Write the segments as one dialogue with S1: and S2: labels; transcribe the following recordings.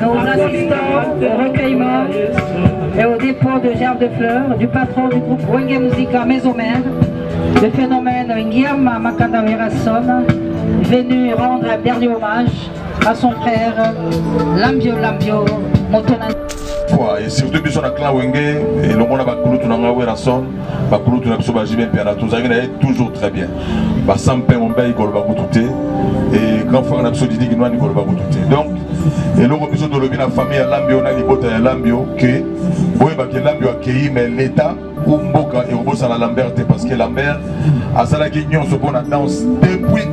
S1: Nous assistons au recueillement et au dépôt de gerbes de fleurs du patron du groupe Wenge Musica Maison Mère, le phénomène Nguiama Makanda Werason, venu rendre un dernier hommage à son frère Lambio Motona.
S2: Et surtout biso na clan Wenge et le monde a bakulutu na Werason, bakulutu na biso bajibe pena toujours très bien. Ba sampe mon bay gol bakutute et grand frère na biso didi kinwa ni gol bakutute. Donc et le biso de lobi na famille ya Lambio na libota ya Lambio que boye ba ke Lambio akei mais l'état ou mboka et obosa la Lambert parce que Lambert a sala ki nyon so bona danse depuis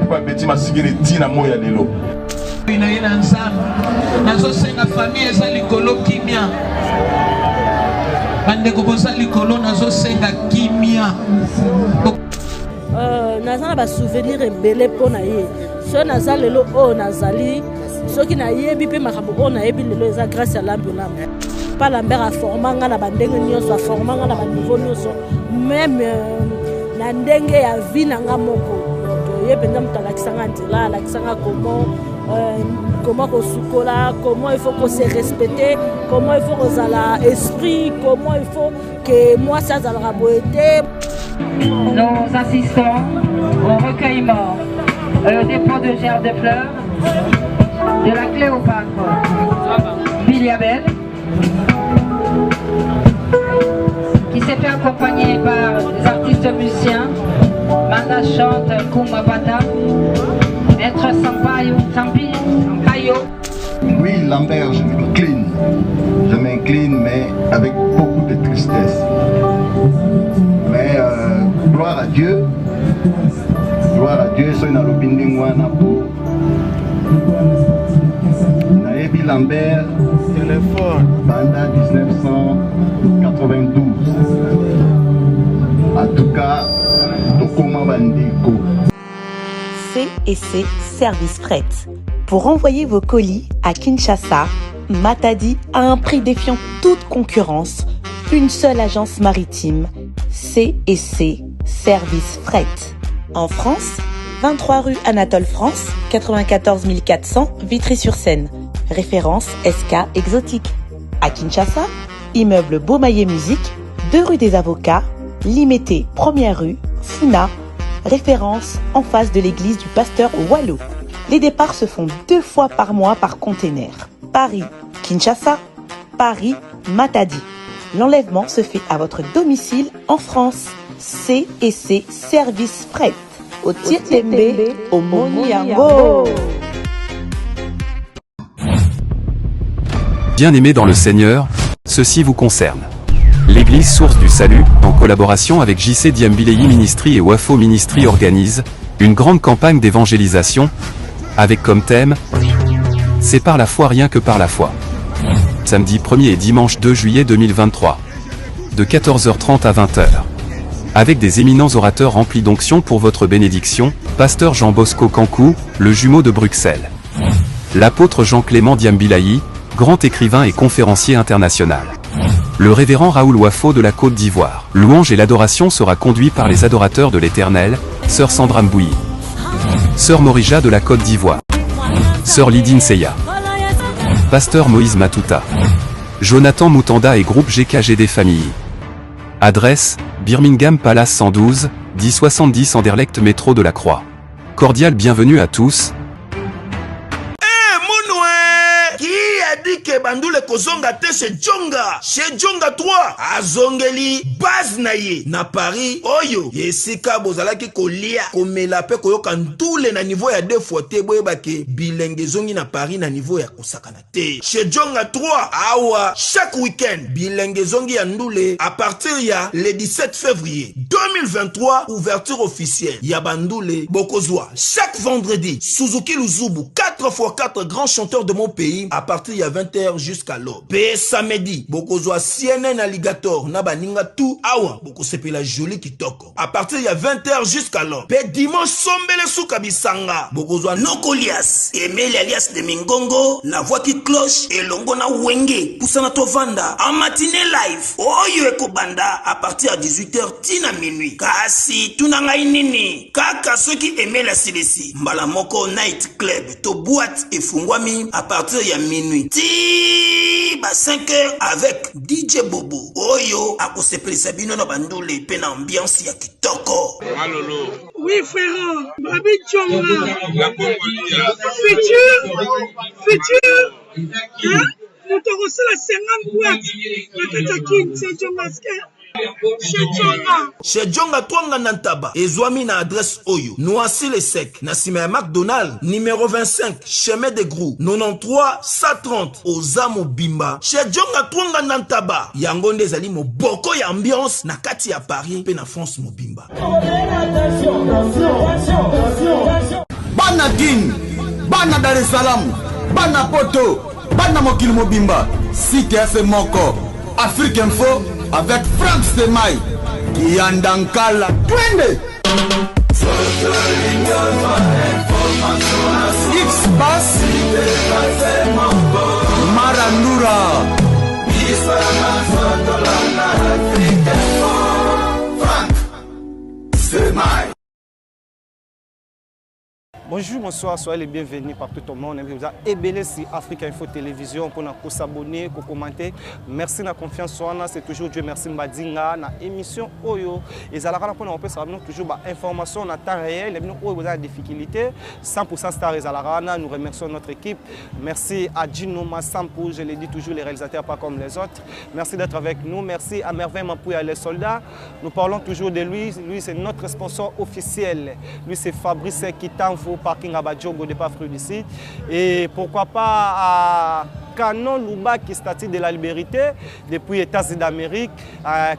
S2: ba beti masigiri tina moya lelo.
S3: Nazo senga famille eza likolo kimia bandeko boza likolo nazo senga kimia
S4: naza na ba souvenir ebele mpona ye so naza lelo oyo nazali soki nayebi mpe makambo oyo nayebi lelo eza grâce ya Lambio pa Lambert aforma nga na bandenge nyonso aforma nga na baniveau nyonso meme na ndenge ya vie na nga moko ye mpenza moto alakisanga nzela alakisanga comment comment il faut qu'on se respecte, comment il faut qu'on ait l'esprit, comment il faut que moi ça a la beauté.
S1: Nous assistons au recueillement et au dépôt de gerbes de fleurs de la Cléopâtre Biliabel, qui s'est fait accompagner par des artistes musiciens, Manda chante Kumabata, Maître Sampaio.
S5: Oui, Lambert, je m'incline, mais avec beaucoup de tristesse. Mais gloire à Dieu, c'est une opinion Naebi Lambert, Banda 1992. En tout cas, Tokoma Bandeko.
S6: C&C Service Fret. Pour envoyer vos colis à Kinshasa, Matadi a un prix défiant toute concurrence. Une seule agence maritime, C&C Service Fret. En France, 23 rue Anatole France, 94 400 Vitry-sur-Seine. Référence SK Exotique. À Kinshasa, immeuble Beaumaillé Musique, 2 rue des Avocats, Limité, 1er rue, Funa. Référence en face de l'église du pasteur Wallo. Les départs se font 2 fois par mois par container. Paris-Kinshasa, Paris-Matadi. L'enlèvement se fait à votre domicile en France. C&C Service Fret. Au Tietembe, au Moniango.
S7: Bien-aimés dans le Seigneur, ceci vous concerne. L'église Source du Salut, en collaboration avec JC Diambilei Ministry et Wafo Ministry organise une grande campagne d'évangélisation avec comme thème « C'est par la foi rien que par la foi ». Samedi 1er et dimanche 2 juillet 2023. De 14h30 à 20h. Avec des éminents orateurs remplis d'onction pour votre bénédiction, Pasteur Jean Bosco Kankou, le jumeau de Bruxelles. L'apôtre Jean-Clément Diambilei, grand écrivain et conférencier international. Le révérend Raoul Wafo de la Côte d'Ivoire. Louange et l'adoration sera conduit par les adorateurs de l'Éternel, Sœur Sandra Mbouyi, Sœur Morija de la Côte d'Ivoire, Sœur Lydine Seya, Pasteur Moïse Matuta, Jonathan Moutanda et groupe GKGD Famille. Adresse, Birmingham Palace 112, 1070 Anderlecht métro de la Croix. Cordial bienvenue à tous.
S8: Que bandule kozonga te chez Djonga 3 azongeli base na ye na Paris oyo yesika bozalaki kolia komela pe koyoka ntule na niveau ya 2 fois te boyeba ke bilenge zongi na Paris na niveau ya kosakana te chez Djonga 3 awa chaque week-end bilenge zongi ya ndule à partir ya le 17 février 2023 ouverture officielle ya bandule bokozwa chaque vendredi Suzuki Luzubu 4 4x4 grands chanteurs de mon pays à partir de 20h jusqu'à l'aube. Pe samedi, bokozwa CNN Alligator na baninga tout awa bokosepela joli kitoko. À partir de 20h jusqu'à l'aube. Pe dimanche sombele suka bisanga bokozwa Nokolias, Emile alias de Mingongo, la voix qui cloche et longo na wenge Poussana Tovanda en matinée live. Oyo ekobanda à partir de 18h tina minuit. Kasi tunanga inini kaka ceux qui aimaient la silesi mbala moko night club to boîte et fungwami à partir de minuit. Ti ba 5h avec DJ Bobo. Oyo akosepelisa bino na bandule pe na ambiance ya kitoko.
S9: Malolo.
S10: Oui frère, Babi Tchonga.
S9: La Congolia.
S10: Futur. Hein? Nous te reçons la 50 boîtes. La Katakin, c'est Tchongaske.
S8: Chez Djonga Twanga Nantaba, Ezwami na adresse Oyo, Noisy les Secs, Nassime McDonald, numéro 25, chemin de Grou, 93 130, Ozamo Bimba. Chez Djonga Twanga Nantaba, Yangonde Zali mo boko ya ambiance, na kati ya Paris, pe na France mo Bimba.
S11: Bana Guine, Bana Dar es Salaam, Bana Poto, Bana Mokil Mobimba, CTF Moko, Afrique Info, avec Frank Stemai, Yandankala, Twende, X-Bass, Marandura, Frank Stemai.
S12: Bonjour, bonsoir, soyez les bienvenus partout au monde. Vous avez ébélé sur Africa Info Télévision pour nous s'abonner, pour commenter. Merci de la confiance. C'est toujours Dieu merci Mbadinga na émission Oyo. Et ça pour nous savoir toujours information en temps réel. Nous avons des difficultés. 100% Star et Zalarana. Nous remercions notre équipe. Merci à Gino Massampo, je l'ai dit toujours, les réalisateurs pas comme les autres. Merci d'être avec nous. Merci à Merveille Mapouya, les soldats. Nous parlons toujours de lui. Lui, c'est notre sponsor officiel. Lui, c'est Fabrice Kitanfo. Parking à Badjogo de Pafru d'ici. Et pourquoi pas à Canon Luba qui statue de la liberté depuis les États-Unis d'Amérique.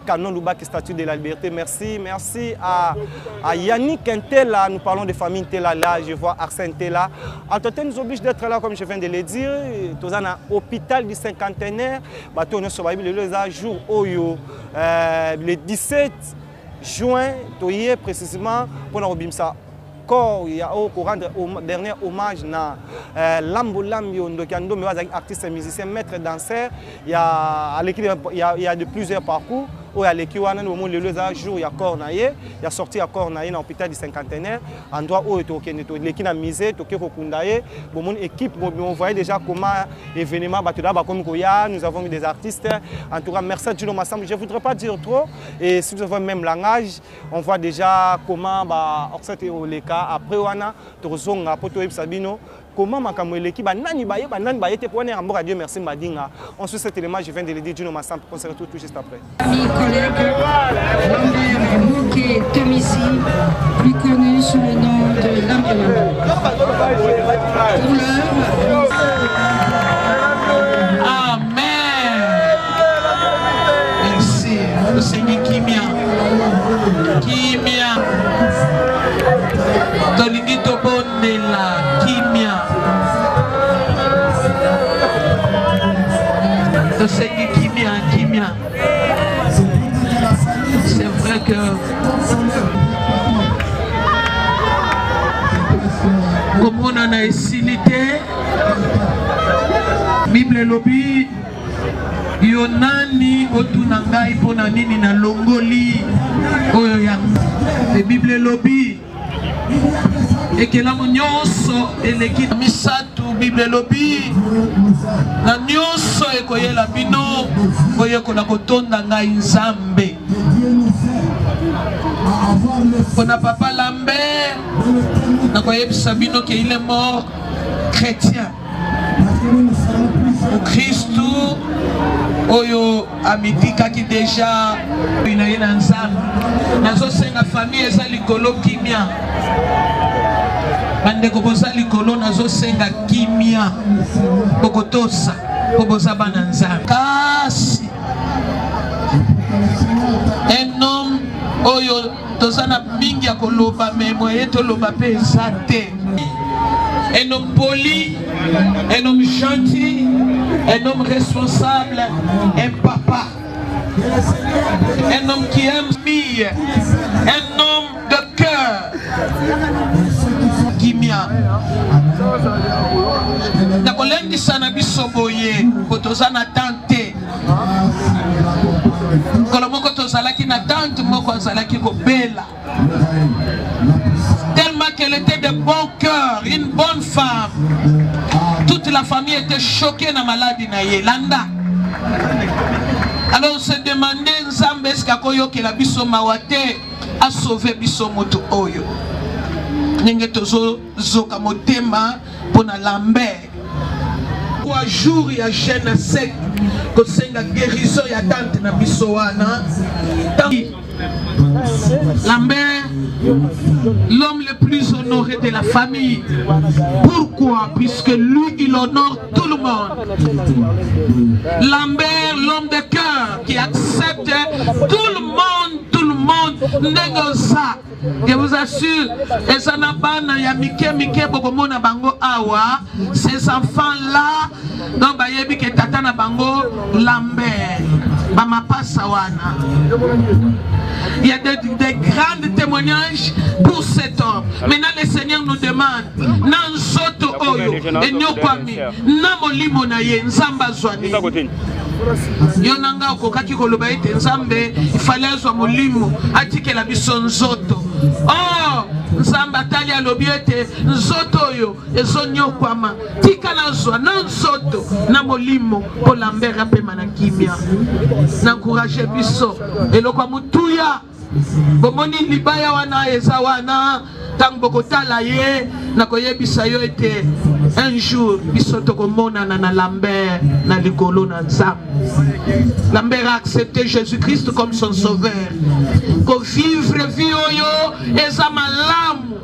S12: Canon Luba qui statue de la liberté. Merci. Merci à Yannick Ntela. Nous parlons de famille Ntela là. Je vois Arsène Ntela. En tout cas, nous oblige d'être là comme je viens de le dire. Nous sommes à l'hôpital du cinquantenaire. Nous sommes le jour Oyo. Le 17 juin, précisément, pour nous obimsa. Il y a rendre au dernier hommage à Lambo Lambio, artiste musicien, maître danseur. Il y a de plusieurs parcours. Il y a l'équipe le jour, il y a Cornaillé, il y a sorti à Cornaillé dans l'hôpital du cinquantenaire. Endroit où l'équipe a misé, l'équipe, on voyait déjà comment l'événement, nous avons mis des artistes. En tout cas, merci à Gino Massam. Je ne voudrais pas dire trop. Et si vous avez le même langage, on voit déjà comment, les cas, après, on a Sabino. Comment l'équipe Dieu merci Madinga. On suit cet élément, je viens de le dire, Gino Massam, on se retrouve tout juste après.
S1: Ami collègue Lambert Mouké Temissi, plus connu sous le nom de Lambert. Pour l'heure.
S3: Amen. Merci. Le Seigneur Kimia. Kimia. Tolingi Tobondela. Kimia. Le Seigneur Kimia. Kimia. C'est vrai que comme on en a essayé, Bible lobby, Yonani otunangai pona nini na longoli oyo ya Bible lobby et que la nyonso eleki misatu Bible lobby na nyonso ekoyela bino oyo kona kotonda ngai nzambe. On a papa Lambert, Sabino qu'il est mort chrétien. Au Christ, Oyo Amitika qui déjà il a un ensemble. Nazo senga famille eza likolo kimia. Bande koboza likolo nazo senga kimia. Bokotosa koboza bananza. Kasi un homme Oyo tozana mingi ya koloba me moye toloba pe ezate. un homme poli, un homme gentil, un homme responsable, un papa, un homme qui aime fille, un homme de cœur. Kimia. Nakolendisa na biso boye, kotoza na tante. Kolomoko tozalaki na tante moko azalaki kobela. Tellement qu'elle était de bon cœur, une bonne femme. Toute la famille était choquée na maladie na Yelanda. Alors on se demandait Nzambe est-ce qu'akoyo que la biso mawate a sauvé biso moto oyo. Ninge tozo zoka motema pona Lambert. 3 jours ya jeune sec ko senga guérison ya tante na biso wana. Lambert, l'homme le plus honoré de la famille. Pourquoi? Puisque lui, il honore tout le monde. Lambert, l'homme de cœur, qui accepte tout le monde négocia. Je vous assure, ces enfants-là, donc bayebi ke tata na bango Lambert, bama pasawana. Il y a des grands témoignages pour cet homme. Maintenant, le Seigneur nous demande, nan soto oyo, enyokwami, na molimo na ye, nzamba zwani. Yonanga okokaki koloba ete nzambe, ifale azwa molimo, atike la biso nzoto. Oh, nzamba tali alobi ete nzoto oyo, ezo nyokwama, tika na zwa, na nzoto, na molimo, po Lambert apema na kimia. N'encouragez biso, elokwa mutuya, bomoni libaya wana eza wana, tang bokotala ye, nakoyebisa yo ete un jour biso tokomona na Lambert na likolo na nzambe. Lambert a accepté Jésus-Christ comme son sauveur. Ko vivre vie oyo eza malamu.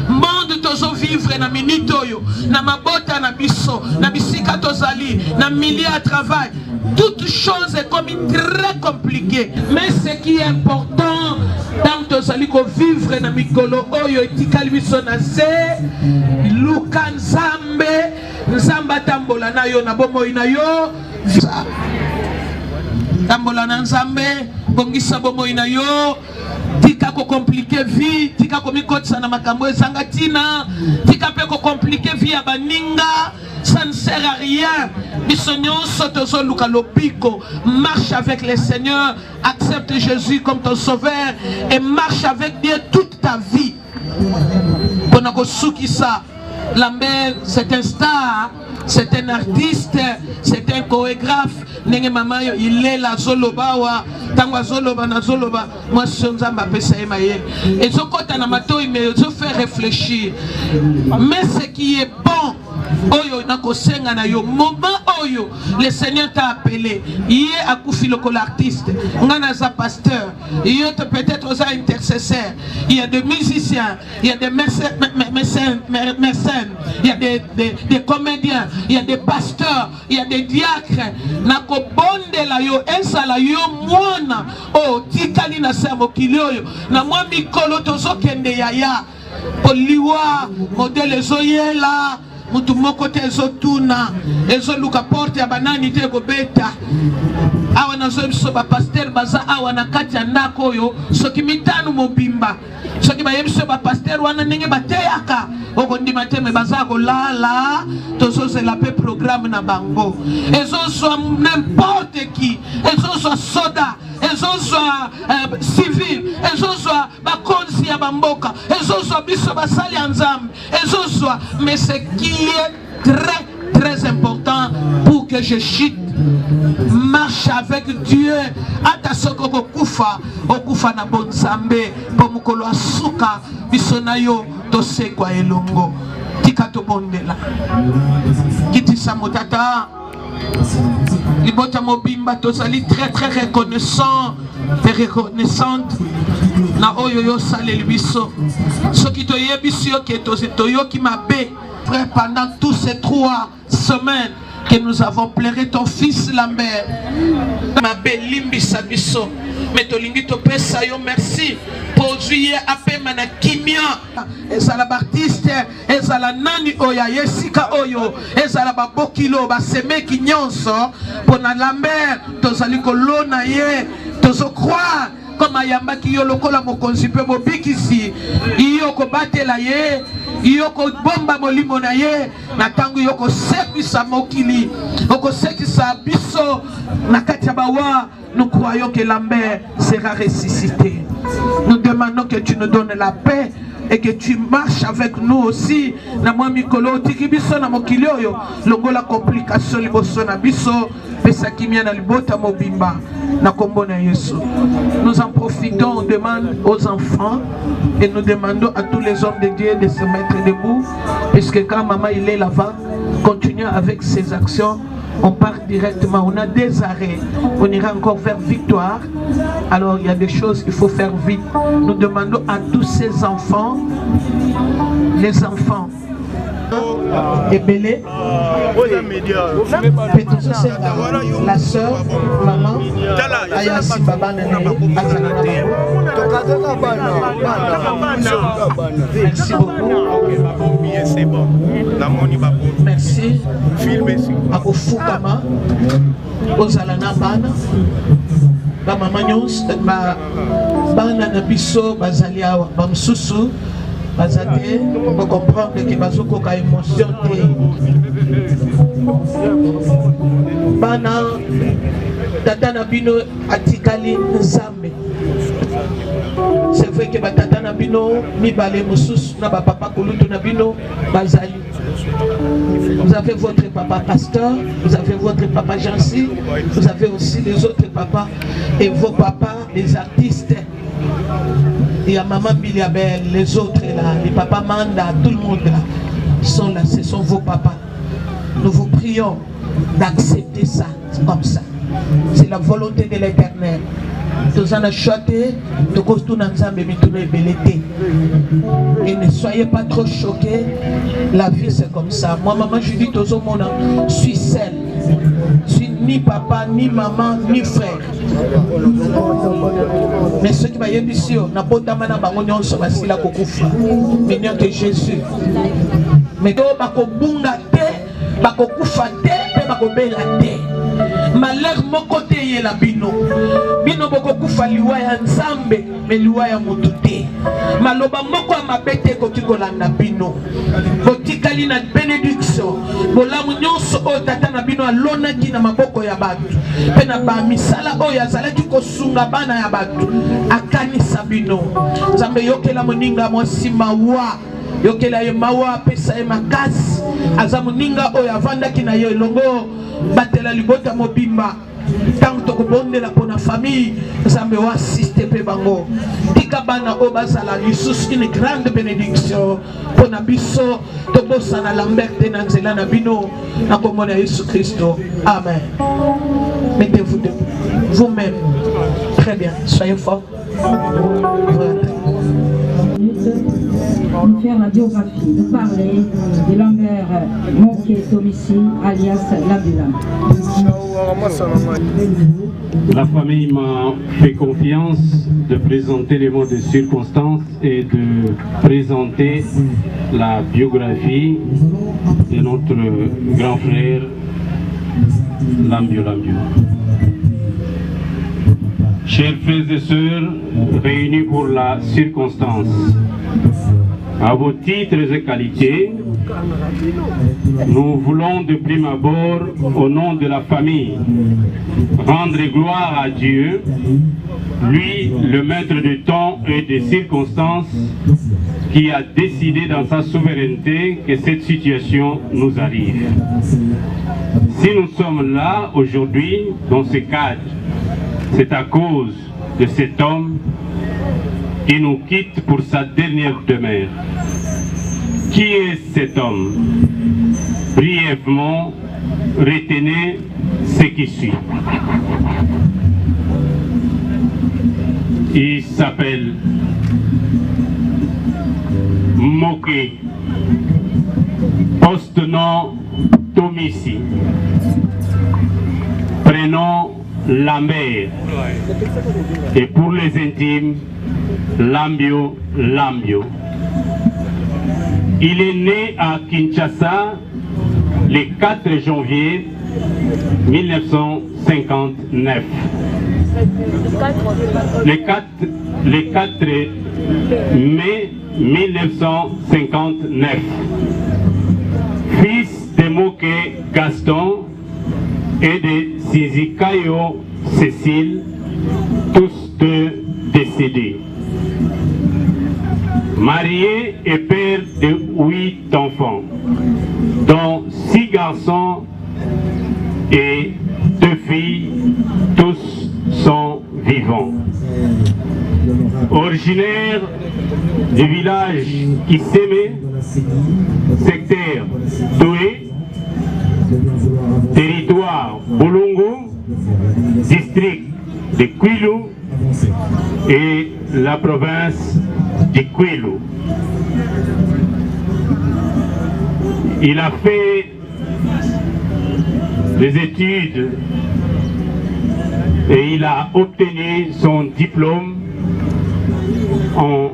S3: Monde tozo vivre na minute oyo, na mabota na biso, na bisika tozali, na milieu à travail. Toute chose est comme très compliquée. Mais ce qui est important, tant tozali ko vivre na mikolo oyo etikali biso na se, luka nzambe, nzamba tambola na yo na bomoi na yo, tambola na nzambe, bongisa bomoi na yo. Tika ko compliquer vie, tika ko mikotsa na makambo ezanga tina, tika pe ko compliquer vie ya baninga, ça ne sert à rien. Bisognon sotozo luka lopiko, marche avec le Seigneur, accepte Jésus comme ton sauveur et marche avec Dieu toute ta vie. Bonako Soukissa, Lambert, c'est un star, c'est un artiste, c'est un chorégraphe. Nenge mama yo il est la zolobawa, tangwa zoloba na zoloba, moi sonzamba pesa emaye. Et zo kota na mato il zo fait réfléchir. Mais ce qui est bon, oyo nako senga na yo moment oyo le Seigneur t'a appelé, il est akufi lokola artiste, ngana za pasteur, il y a peut-être aux intercesseurs, il y a des musiciens, il y a des mécènes, il y a des comédiens, il y a des pasteurs, il y a des diacres. Nako bonde la yo ensala yo mwana o tikali na semo kilioyo na mwa mikolo tozo kende yaya poliwa modele zoyela mutu moko te ezotuna ezoluka porte ya banani te kobeta awa nazo biso ba pasteur baza awa na kati ya ndako oyo soki mitano mobimba soki bayebiso ba pasteur wana ndenge bateyaka okondima te me baza kolala tozozela pe programme na bango ezozwa n'importe qui, ezozwa soda, ezozwa civil, ezozwa bakonzi ya bamboka, ezozwa biso basali ya nzambe, ezozwa. Mais ce qui est très important pour que je chute, marche avec Dieu, atasoko kokufa, okufa na bonzambe, po mukolo asuka biso na yo tosekwa elongo. Tika to bondela. Kitisa motata. Libota mobimba tozali très reconnaissant et reconnaissante na oyo yo saleli biso. Soki toyebi yo ke toyoki mabe pendant tous ces 3 semaines que nous avons pleuré ton fils Lambert. Mabe limbisa biso mais tolingi topesa yo merci pour juillet apema na kimia ezala bartiste ezala nani oya yesika oyo ezala babokilo basemeki nyonso pona Lambert tozali kolona ye tozo croire comme ayambaki yo lokola mokonzi pe mobikisi iyo kobatela ye iyo kobomba molimo na ye na tango yo kosekisa mokili okosekisa biso na kati ya bawa. Nous croyons que Lambert sera ressuscité. Nous demandons que tu nous donnes la paix et que tu marches avec nous aussi. Na mwa mikolo tiki biso na mokili oyo longola complication liboso na biso pesa kimia na libota mobimba na kombo na Yesu. Nous en profitons, on demande aux enfants et nous demandons à tous les hommes de Dieu de se mettre debout puisque quand maman il est là-bas, continue avec ses actions. On part directement, on a des arrêts, on ira encore vers victoire. Alors il y a des choses qu'il faut faire vite. Nous demandons à tous ces enfants, les enfants, Ebele, la soeur, maman, Ayasi Baba Nene, merci beaucoup. Merci à Ofukama, aux Alanabana, ba maman nyons, ba na biso bazalia ba msusu. Bazate, on comprendre que bazoko ka émotion te. Bana tata na bino atikali nzambe. C'est vrai que tata na bino mi balé mususu na ba papa kulutu na bino bazali. Vous avez votre papa pasteur, vous avez votre papa Jancy, vous avez aussi les autres papas et vos papas les artistes. Il y a maman Biliabel, les autres là, les papas Manda, tout le monde là, sont là, ce sont vos papas. Nous vous prions d'accepter ça, comme ça. C'est la volonté de l'Éternel. Tous en acheté, de costume ensemble et ne soyez pas trop choqués. La vie c'est comme ça. Moi maman je dis tous au monde, je suis seule. Je suis ni papa, ni maman, ni frère. Mais ceux qui m'aiment ici, n'a pas d'amana bangonyon sur la sila kokufa. Mais non que Jésus. Mais donc bako bunga te, bako kufa te, pe bako bela te. Malheur mon côté y est la bino. Bino boko kufa liwa ya nzambe, mais liwa ya mutute. Maloba moko amabete kotiko landa bino. Botikali na bénédiction. Bolamu nyonso o tata na bino alona ki na maboko ya batu. Pe na ba misala o ya zalaki kosunga bana ya batu. Akanisa bino. Nzambe yokela moninga mwasi mawa. Yokela ye mawa pesa ye makasi. Azamuninga o ya vanda ki na yo longo. Batela libota mobimba. Tant que bonde la pour la famille, Nzambe wa assiste pe bango. Tika bana o bazala Yesus une grande bénédiction pour na biso to bossa na Lambert na nzela na bino na komona Yesu Christo. Amen. Mettez-vous debout. Vous-même. Très bien. Soyez forts.
S9: Nous faire la biographie, nous parler de Lambert Monké Tomissi, alias Labula.
S13: La famille m'a fait confiance de présenter les mots de circonstance et de présenter la biographie de notre grand frère Lambio. Chers frères et sœurs, réunis pour la circonstance, à vos titres et qualités, nous voulons de prime abord, au nom de la famille, rendre gloire à Dieu, lui, le maître du temps et des circonstances, qui a décidé dans sa souveraineté que cette situation nous arrive. Si nous sommes là aujourd'hui, dans ce cadre, c'est à cause de cet homme qui nous quitte pour sa dernière demeure. Qui est cet homme? Brièvement, retenez ce qui suit. Il s'appelle Monké, poste-nom Tomissi, prénom Lambert. Et pour les intimes, Lambio Lambio. Il est né à Kinshasa le 4 janvier 1959. Le 4 mai 1959. Fils de Moké Gaston et de Sizikayo Cécile, tous deux décédés. Marié et père de 8 enfants, dont 6 garçons et 2 filles, tous sont vivants. Originaire du village Kiseme, secteur Doué, territoire Bolongo, district de Kwilu et la province de Kwilu. Il a fait des études et il a obtenu son diplôme en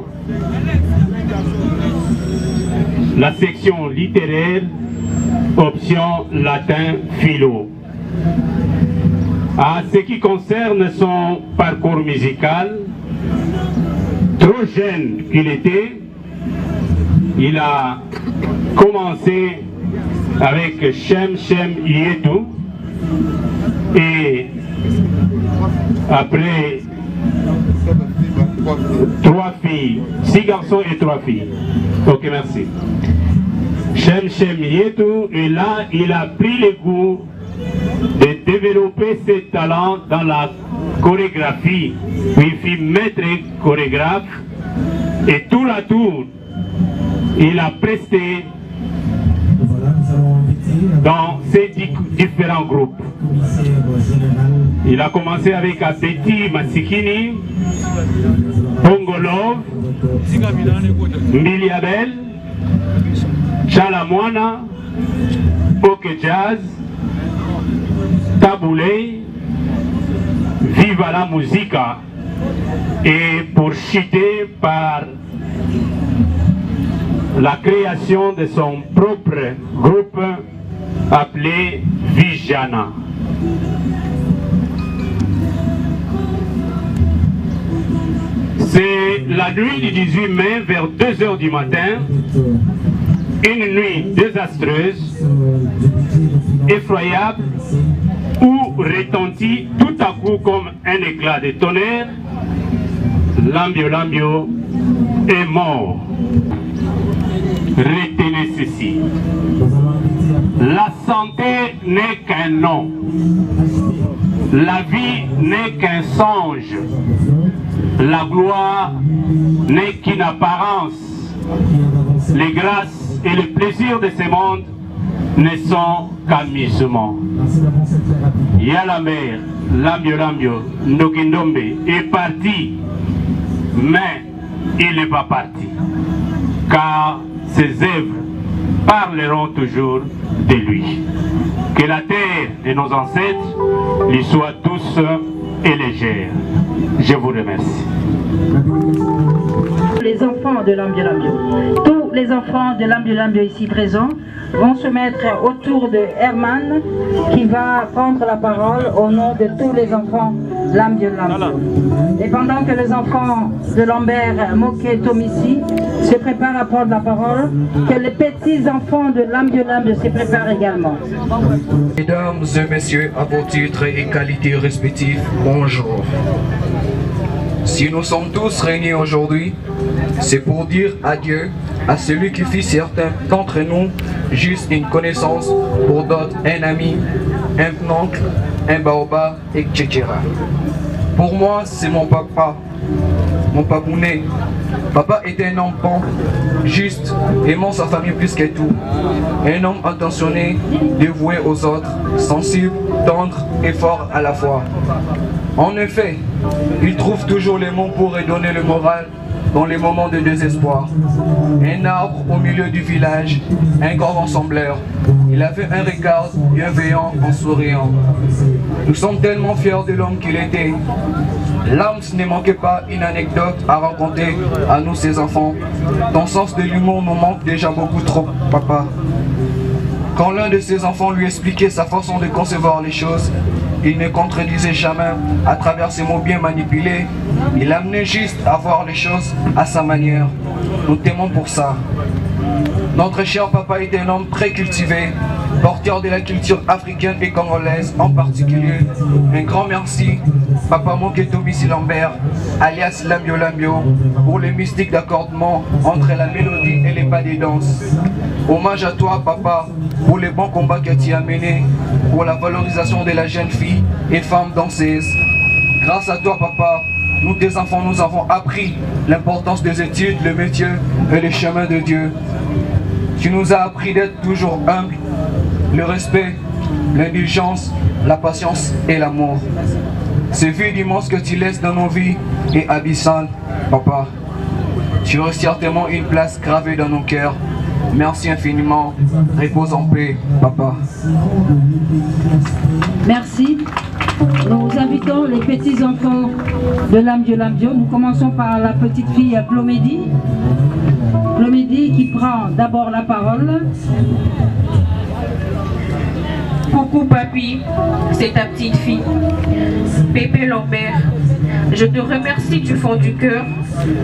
S13: la section littéraire, option latin philo. À ce qui concerne son parcours musical, trop jeune qu'il était, il a commencé avec Shem Shem Yetu et après 3 filles, 6 garçons et 3 filles. Ok, merci. Shem Shem Yetu, et là il a pris le goût de développer ses talents dans la chorégraphie, puis il fut maître chorégraphe et tour à tour il a presté dans ces différents groupes. Il a commencé avec Abeti Masikini, Bongolov, Miliabel, Chalamwana, Poké Jazz, Taboulé, Viva la Musica, et pour chuter par la création de son propre groupe appelé Vijana. C'est la nuit du 18 mai vers 2 h du matin, une nuit désastreuse, effroyable, où retentit tout à coup comme un éclat de tonnerre. Lambio Lambio est mort. Retenez ceci. La santé n'est qu'un nom. La vie n'est qu'un songe. La gloire n'est qu'une apparence. Les grâces et le plaisir de ce monde ne sont qu'amusement. Yalamer, Lambio Lambio, Ndokindombe est parti, mais il n'est pas parti, car ses œuvres parleront toujours de lui. Que la terre de nos ancêtres lui soit douce et légère. Je vous remercie.
S1: Les enfants de Lambio Lambio, tous les enfants de Lambio Lambio ici présents vont se mettre autour de Herman qui va prendre la parole au nom de tous les enfants Lambio Lambio. Et pendant que les enfants de Lambert Moké Tomissi se préparent à prendre la parole, que les petits enfants de Lambio Lambio se préparent également.
S14: Mesdames et messieurs, à vos titres et qualités respectifs, bonjour. Si nous sommes tous réunis aujourd'hui, c'est pour dire adieu à celui qui fit certains d'entre nous juste une connaissance, pour d'autres un ami, un oncle, un baobab, etc. Pour moi, c'est mon papa, mon papounet. Papa était un homme bon, juste, aimant sa famille plus que tout. Un homme attentionné, dévoué aux autres, sensible, tendre et fort à la fois. En effet, il trouve toujours les mots pour redonner le moral dans les moments de désespoir. Un arbre au milieu du village, un grand rassembleur, Il avait un regard bienveillant en souriant. Nous sommes tellement fiers de l'homme qu'il était. L'âme ne manquait pas une anecdote à raconter à nous, ses enfants. Ton sens de l'humour nous manque déjà beaucoup trop, papa. Quand l'un de ses enfants lui expliquait sa façon de concevoir les choses, il ne contredisait jamais à travers ses mots bien manipulés. Il amenait juste à voir les choses à sa manière. Nous t'aimons pour ça. Notre cher papa est un homme très cultivé, porteur de la culture africaine et congolaise en particulier. Un grand merci, Papa Moke Tomissi Lambert, alias Lambio Lambio, pour les mystiques d'accordement entre la mélodie et les pas des danses. Hommage à toi, papa, pour les bons combats que tu as menés, pour la valorisation de la jeune fille et femme danseuse. Grâce à toi, papa, nous, tes enfants, nous avons appris l'importance des études, le métier et le chemin de Dieu. Tu nous as appris d'être toujours humble, le respect, l'indulgence, la patience et l'amour. Ce vide immense que tu laisses dans nos vies est abyssal, papa. Tu as certainement une place gravée dans nos cœurs. Merci infiniment. Repose en paix, papa.
S9: Merci. Nous invitons les petits-enfants de Lambio Lambio. Nous commençons par la petite fille Plomédie. Plomédie qui prend d'abord la parole.
S15: Coucou papy, c'est ta petite fille, Pépé Lambert. Je te remercie du fond du cœur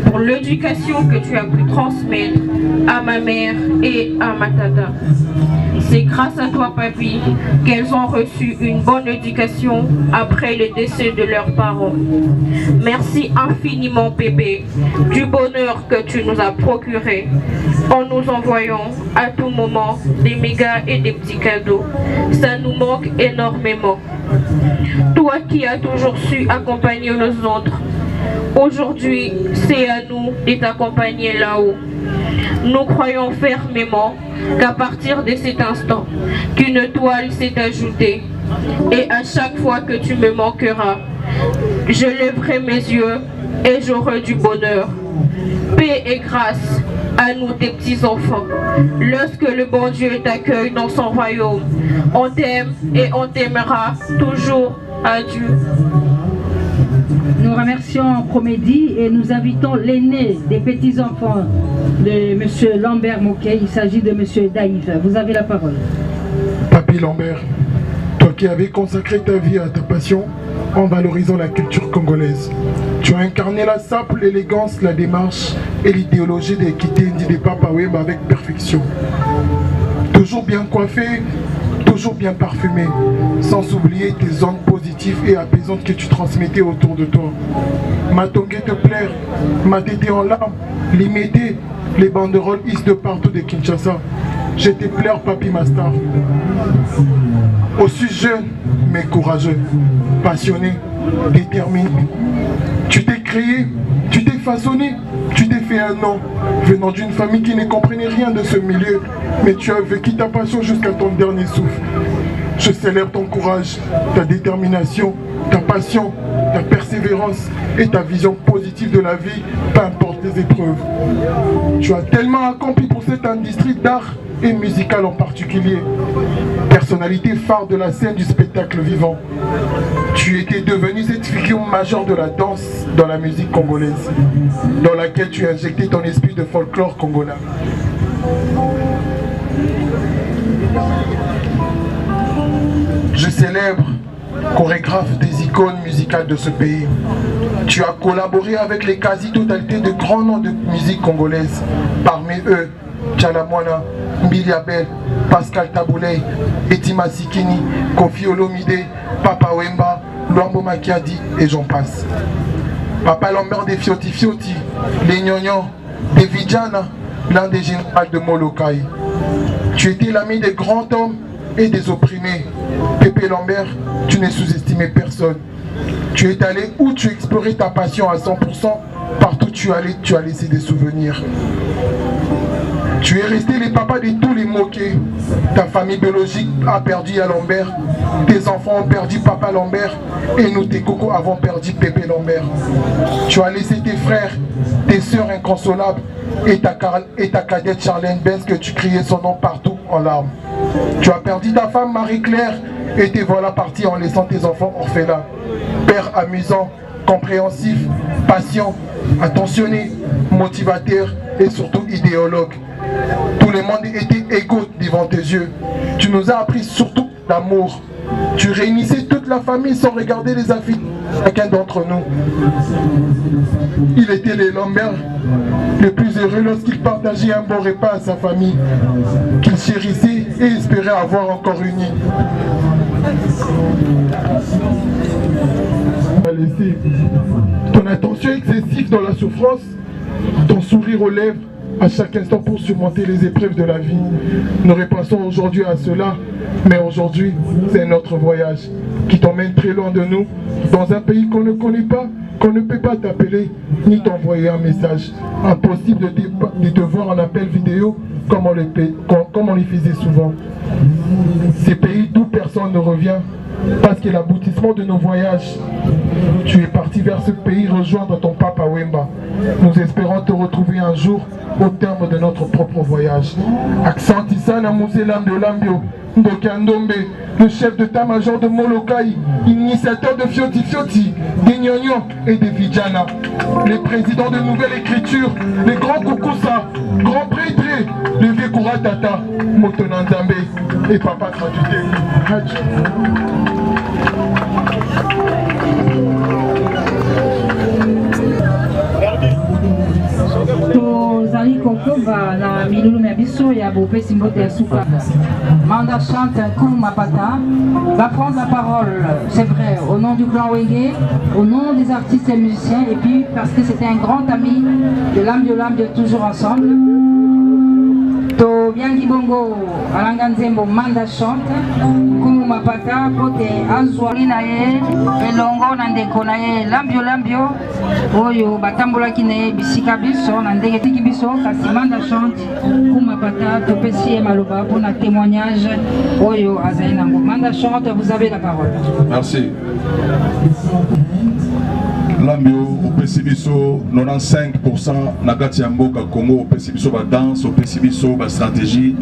S15: pour l'éducation que tu as pu transmettre à ma mère et à ma tata. C'est grâce à toi, papy, qu'elles ont reçu une bonne éducation après le décès de leurs parents. Merci infiniment, Pépé, du bonheur que tu nous as procuré en nous envoyant à tout moment des méga et des petits cadeaux. Ça nous manque énormément. Toi qui as toujours su accompagner les autres, aujourd'hui, c'est à nous de t'accompagner là-haut. Nous croyons fermement qu'à partir de cet instant, qu'une toile s'est ajoutée. Et à chaque fois que tu me manqueras, je lèverai mes yeux et j'aurai du bonheur. Paix et grâce à nous, tes petits-enfants. Lorsque le bon Dieu t'accueille dans son royaume, on t'aime et on t'aimera toujours. Adieu.
S9: Nous remercions Promédie et nous invitons l'aîné des petits-enfants de M. Lambert Moquet. Il s'agit de M. Daïf. Vous avez la parole.
S16: Papy Lambert, toi qui avais consacré ta vie à ta passion en valorisant la culture congolaise, tu as incarné la simple élégance, la démarche et l'idéologie de Kitendi de Papa Wemba avec perfection. Toujours bien coiffé, toujours bien parfumé, sans oublier tes ondes positives et apaisantes que tu transmettais autour de toi. Ma tongue te plaire, ma tété en larmes, l'imiter, les banderoles hissent de partout de Kinshasa. Je te plaire, Papi Master. Aussi jeune, mais courageux, passionné, déterminé. Tu t'es créé, tu t'es façonné, tu t'es fait un nom, venant d'une famille qui ne comprenait rien de ce milieu, mais tu as vécu ta passion jusqu'à ton dernier souffle. Je célèbre ton courage, ta détermination, ta passion, ta persévérance et ta vision positive de la vie, peu importe les épreuves. Tu as tellement accompli pour cette industrie d'art et musicale en particulier. Personnalité phare de la scène du spectacle vivant. Tu étais devenu cette figure majeure de la danse dans la musique congolaise, dans laquelle tu as injecté ton esprit de folklore congolais. Je célèbre, chorégraphe des icônes musicales de ce pays. Tu as collaboré avec les quasi-totalités de grands noms de musique congolaise, parmi eux Tchalamwana, Mbiliabel, Pascal Tabouley, Etima Sikini, Kofi Olomide, Papa Wemba, Luambo Makiadi et j'en passe. Papa Lambert des Fioti Fioti, les Gnognon, des Vidjana, l'un des généraux de Molokai. Tu étais l'ami des grands hommes et des opprimés. Pépé Lambert, tu n'es sous-estimé personne. Tu es allé où tu explorais ta passion à 100%, partout tu allais, tu as laissé des souvenirs. Tu es resté le papa de tous les moqués. Ta famille biologique a perdu à Lambert. Tes enfants ont perdu Papa Lambert. Et nous, tes cocos, avons perdu Pépé Lambert. Tu as laissé tes frères, tes sœurs inconsolables et ta cadette Charlène Benz que tu criais son nom partout en larmes. Tu as perdu ta femme Marie-Claire et te voilà parti en laissant tes enfants orphelins. Père amusant, compréhensif, patient, attentionné, motivateur et surtout idéologue. Tout le monde était égaux devant tes yeux. Tu nous as appris surtout l'amour. Tu réunissais toute la famille sans regarder les affiches de chacun d'entre nous. Il était les Lambert le plus heureux lorsqu'il partageait un bon repas à sa famille, qu'il chérissait et espérait avoir encore uni. Ton attention excessive dans la souffrance, ton sourire aux lèvres à chaque instant pour surmonter les épreuves de la vie. Nous repensons aujourd'hui à cela, mais aujourd'hui, c'est notre voyage qui t'emmène très loin de nous, dans un pays qu'on ne connaît pas, qu'on ne peut pas t'appeler, ni t'envoyer un message. Impossible de te voir en appel vidéo comme on le faisait souvent. Ces pays d'où personne ne revient, parce que l'aboutissement de nos voyages, tu es parti vers ce pays rejoindre ton papa Wemba. Nous espérons te retrouver un jour au terme de notre propre voyage. Accent Isana Mouzelam de Lambio, Ndokandombe, le chef d'état-major de Molokai, initiateur de Fioti Fioti, des Nyonyo et des Vijana, les présidents de Nouvelle Écriture, les grands Kukusa, grands prêtres, le vieux Kuratata, Motonanzambe et Papa Traduté.
S9: tozali kokoba na milulu na biso ya bopesi mbote ya suka. Manda chante Koum Mapata va prendre la parole, c'est vrai, au nom du clan Wenge, au nom des artistes et musiciens, et puis parce que c'était un grand ami de l'âme de toujours ensemble. To Bianchi Bongo Alanganzembo Manda chante Koum Mapata pote azwali na ye elongo na ndeko na ye lambio oyo batambolaki na ye bisika biso na ndenge tiki biso kasi Manda chante Koum Mapata topesi ye maloba pour na témoignage oyo azali nango. Manda chante, vous avez la parole.
S2: Merci. Lambio opesi biso 95% na kati ya mboka Congo, opesi biso ba danse, opesi biso ba stratégie.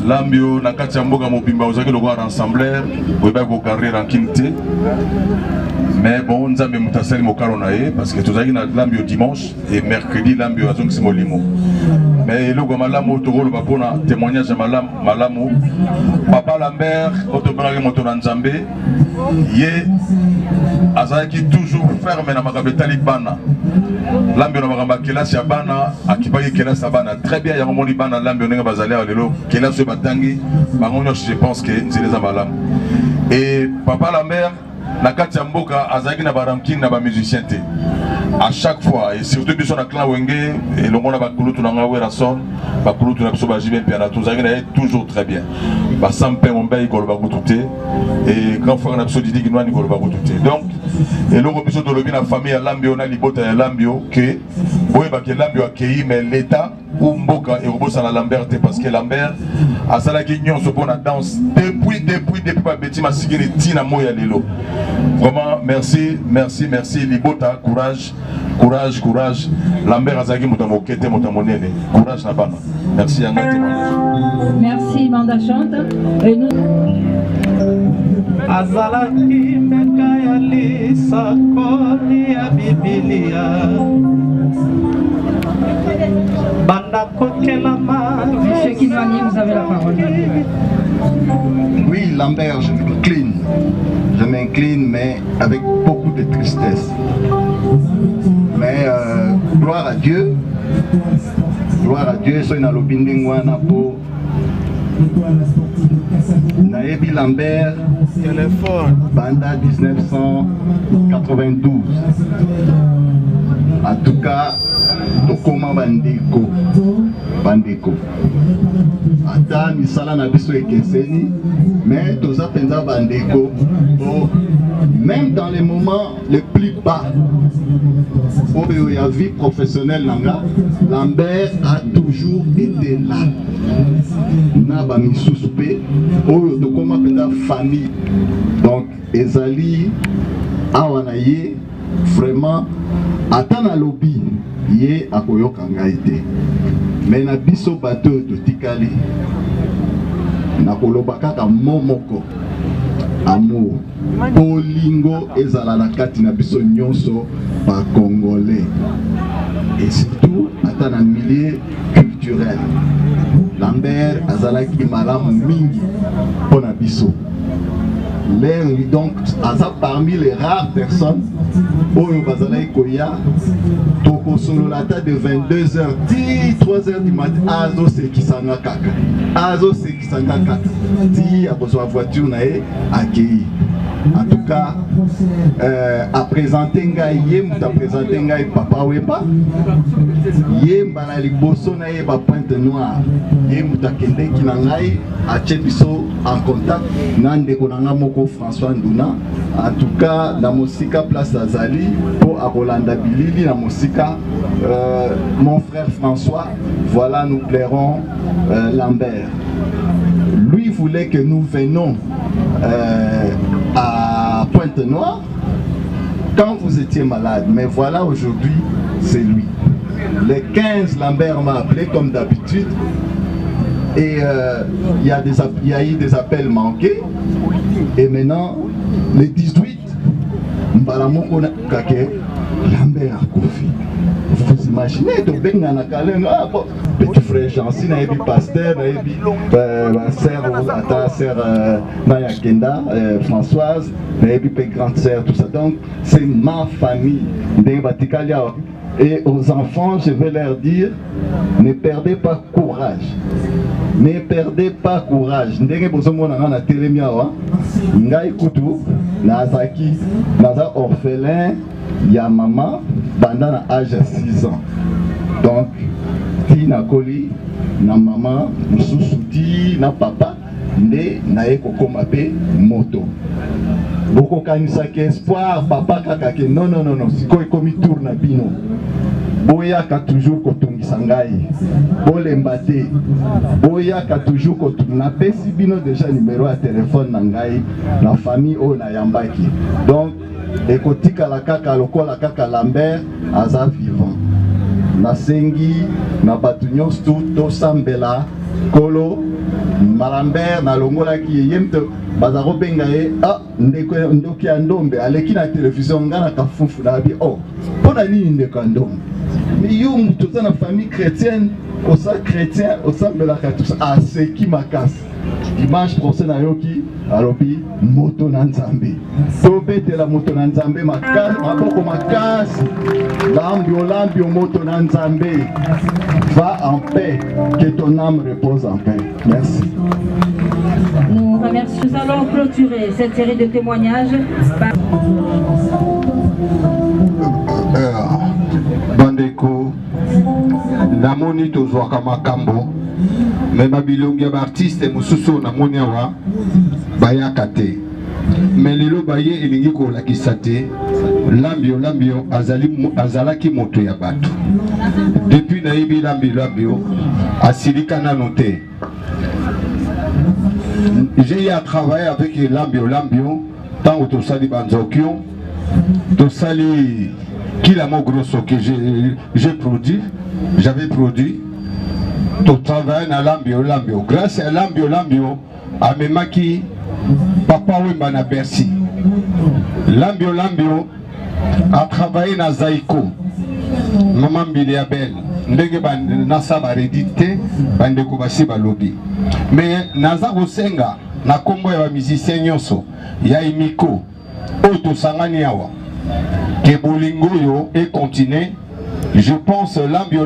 S2: Lambio na kati ya mboka mobimba ozaki lokola rassembleur oyeba ko carrière en kimte. Mais bon, nzambe mutasali mokalo na ye parce que tozaki na Lambio dimanche et mercredi Lambio azongisi molimo. Mais eloko malamu tokolo bapona témoignage ya malamu Papa Lambert otobenaki moto na Nzambe ye azalaki toujours ferme na makambo etali bana. Lambio na makambo ya kelasi ya bana akipaki kelasi ya bana très bien yango moni bana Lambio ndenge bazali awa lelo kelasi oyo batangi bango nyonso je pense que nzela eza malamu. Et Papa Lambert na kati ya mboka azalaki na baramkini na bamusicien te. À chaque fois, et surtout biso na clan Wenge et le monde bakulutu na ngawe rason bakulutu na biso bajibe piana toujours très bien. Ba sampe mombe ikolo bakutute et grand frère na biso didi kinwani ikolo bakutute. Donc et le biso de la famille à Lambio na libota ya Lambio que boye ba ke Lambio akei mais l'état ou mboka et robosa na Lambert parce que Lambert asala ki nyon so pona danse depuis ba beti masikini tina moya lelo. Vraiment merci libota courage Lambert azaki mutamokete mutamonene courage na bana. Merci Yanga témoignage.
S9: Merci Manda chante et nous
S3: azalaki mbeka ya lisakoli ya Bibilia banda kokelama.
S9: Monsieur Kinwani, vous avez la parole.
S5: Oui, Lambert, je m'incline, mais avec beaucoup de tristesse. Mais gloire à Dieu, soy na lobindingwana po Naebi Lambert, Banda 1992. En tout cas, Tokoma Bandeko. Ata misala na biso ekeseni, mais toza penza Bandeko. Même dans les moments les plus bas, pour la vie professionnelle, Lambert a toujours été là. Naba misusupe, oyo to koma penda famille. Donc ezali awanaye vraiment atana lobby ye akoyoka ngaite. Mais na biso bateau to tikali nakoloba kaka momoko amour bolingo ezala na kati na biso nyonso ba congolais et surtout ata na milieu culturel. Lambert azalaki malamu mingi pona biso. L'air donc aza parmi les rares personnes oyo bazalaki koya toko solo la de 22h 3h du matin azo sekisanga kaka ti akozwa voiture na ye akei. En tout cas, à présenter ngai yem, à présenter ngai papa weba, yem balali bosso na ye ba pointe noire, yem takende kinangai a chebiso en contact nande konanga moko François Nduna. En tout cas, la musique place Azali pour Rolanda Bilili, la musique mon frère François. Voilà, nous plairons Lambert. Lui voulait que nous venions à Pointe-Noire quand vous étiez malade, mais voilà aujourd'hui c'est lui. Les 15 Lambert m'a appelé comme d'habitude et il y a eu des appels manqués et maintenant les 18 Mbalamoko Kake Lambert a confié. Vous imaginez, petit frère Jansi, pasteur, sœur Maya Kenda, Françoise, grande sœur, tout ça. Donc, c'est ma famille. Et aux enfants, je vais leur dire, ne perdez pas courage. Ne perdez pas courage. Ndenge bozomona na telemia wa ngai kutu nazaki naza orphelin ya maman pendant l'âge de 6 ans. Donc ti nakoli na maman mususuti na papa nde naye kokoma pe moto. Boko kanisa ke espoir papa kaka ke non sikoy komi tourna bino. Boyaka toujours kotungisa ngai bolemba te boyaka toujours kotuna pesi bino déjà numéro ya téléphone na ngai na famille o na yambaki donc ekotika la kaka lokola kaka Lambert aza vivant na sengi na batu nyonso to sambela kolo Malambert na longola ki yemto bazaro benga ye ndeko ndoki ya ndombe aleki na télévision ngana kafufu na bi pona nini ndeko ya ndombe. Mais yo mutuza na famille chrétienne, au sein chrétien, au sein de la tout à ce qui m'a casse. Dimanche prochain à Yoki, à l'opi, moto nanzambe. Tobete la moto nanzambe, ma casse, ma boko ma casse. Lambio moto nanzambe. Va en paix, que ton âme repose en paix. Merci.
S9: Nous allons clôturer cette série de témoignages.
S17: Bandeko namoni tozwaka makambo me babilongi ya baartiste mosusu namoni awa bayaka te me lelo baye elingi kolakisa te lambio azalaki moto ya bato depuis nayebi lambio asilika nano te. J'ai eu à travailler avec lambio tant que tosali banzokio tosali Kilamo Grosso que j'ai produit, j'avais produit, tout travail à Lambio. Grâce à Lambio, à Memaki, Papa Wemba na Bercy. Lambio a travaillé na Zaiko, Maman Biliabel, Ndege Nasa Baredite, Bandeko Basi Balobi. Mais Naza Osenga, na combo ya musicien nyonso, ya Imiko, Oto Sangani Awa. Que bolingo yo et continue, je pense lambio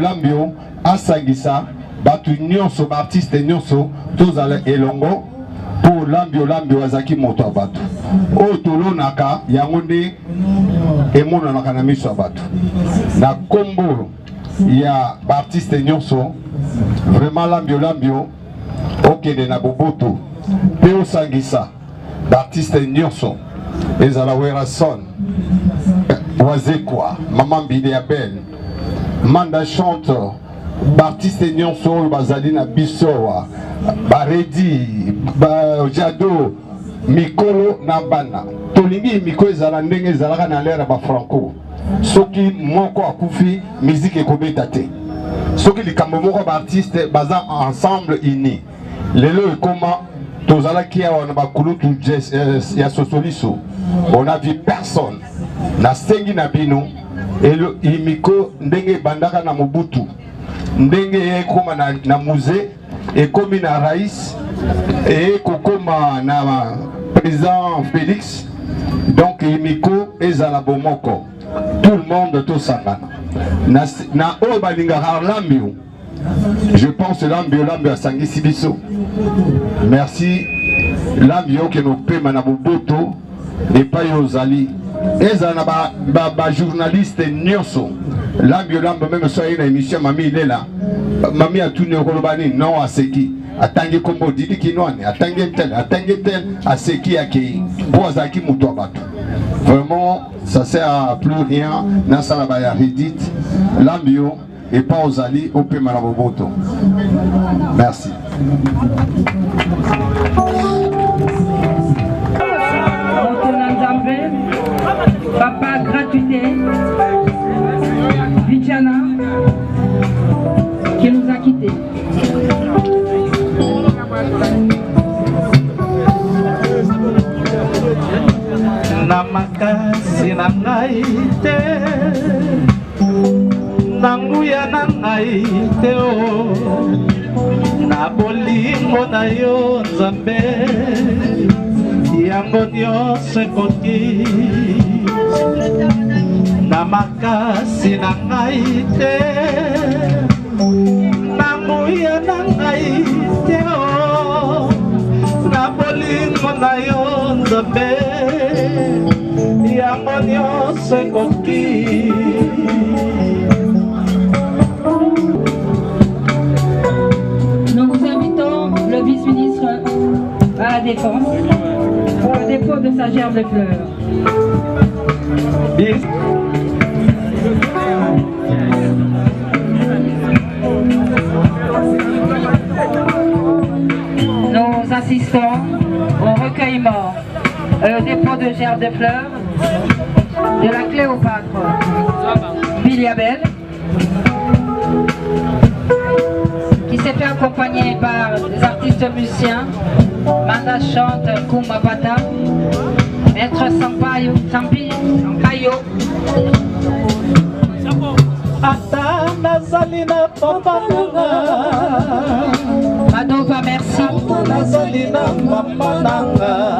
S17: à Sangisa, batu nyonso artiste nyonso tous ala elongo pour lambio azaki moto abatu. O tolo naka yangonde e mona naka na miso abatu. Na kombo ya artiste nyonso vraiment lambio okende na boboto pe o Sangisa artiste nyonso ezala wera son Wazekwa, Maman Biliabel, Manda chante, Baptiste Nyonso, Bazalina Bissoa, Baredi, Jado, Mikolo Nabana. Tolingi Miko ezala ndenge ezalaka na l'ère ba franco. Soki moko akufi musique ekobeta te. Soki likambo moko ba artiste baza ensemble ini. Lelo ekoma Tozalaki ya wana bakulutu ya Sosoliso. On a vu personne. Na sengi na bino. Imiko ndenge bandaka na Mobutu. Ndenge ekoma na musée. Ekomi na Raïs. Et kokoma na président Félix. Donc Imiko ezala bomoko. Tout le monde tout sangana. Na obalinga harlambio. Je pense Lambio à Sangisi Biso. Merci. Lambio qui nous paie Manaboboto et pas Yozali. Et ça ba journaliste Nyoso. Lambio même soit une émission Mami il est là. Mami a tout Neurolobani non à Seki. Atangi Kombo Didi Kinoane. Atangi tel à Seki Aki. Boazaki Moutouabato. Vraiment, ça sert à plus rien. Nasalabaya Redit. Lambio. Et pas aux alliés au Pemaraboboto. Merci.
S9: Papa gratuité, Vichana, qui nous a quittés.
S3: Namakasi nangaite. Nanguya na ngai te o na bolingo na yo Nzambe yango nyonso ekoki na makasi na ngai te nanguya na ngai te o na bolingo na yo Nzambe yango nyonso ekoki.
S9: Le vice-ministre à la Défense pour le dépôt de sa gerbe de fleurs. Nous assistons au recueillement, le dépôt de gerbe de fleurs de la Cléopâtre Biliabel, qui s'est fait accompagner par des artistes musiciens, Manda chante Kumapata, Maître Sampaio, Madova, merci.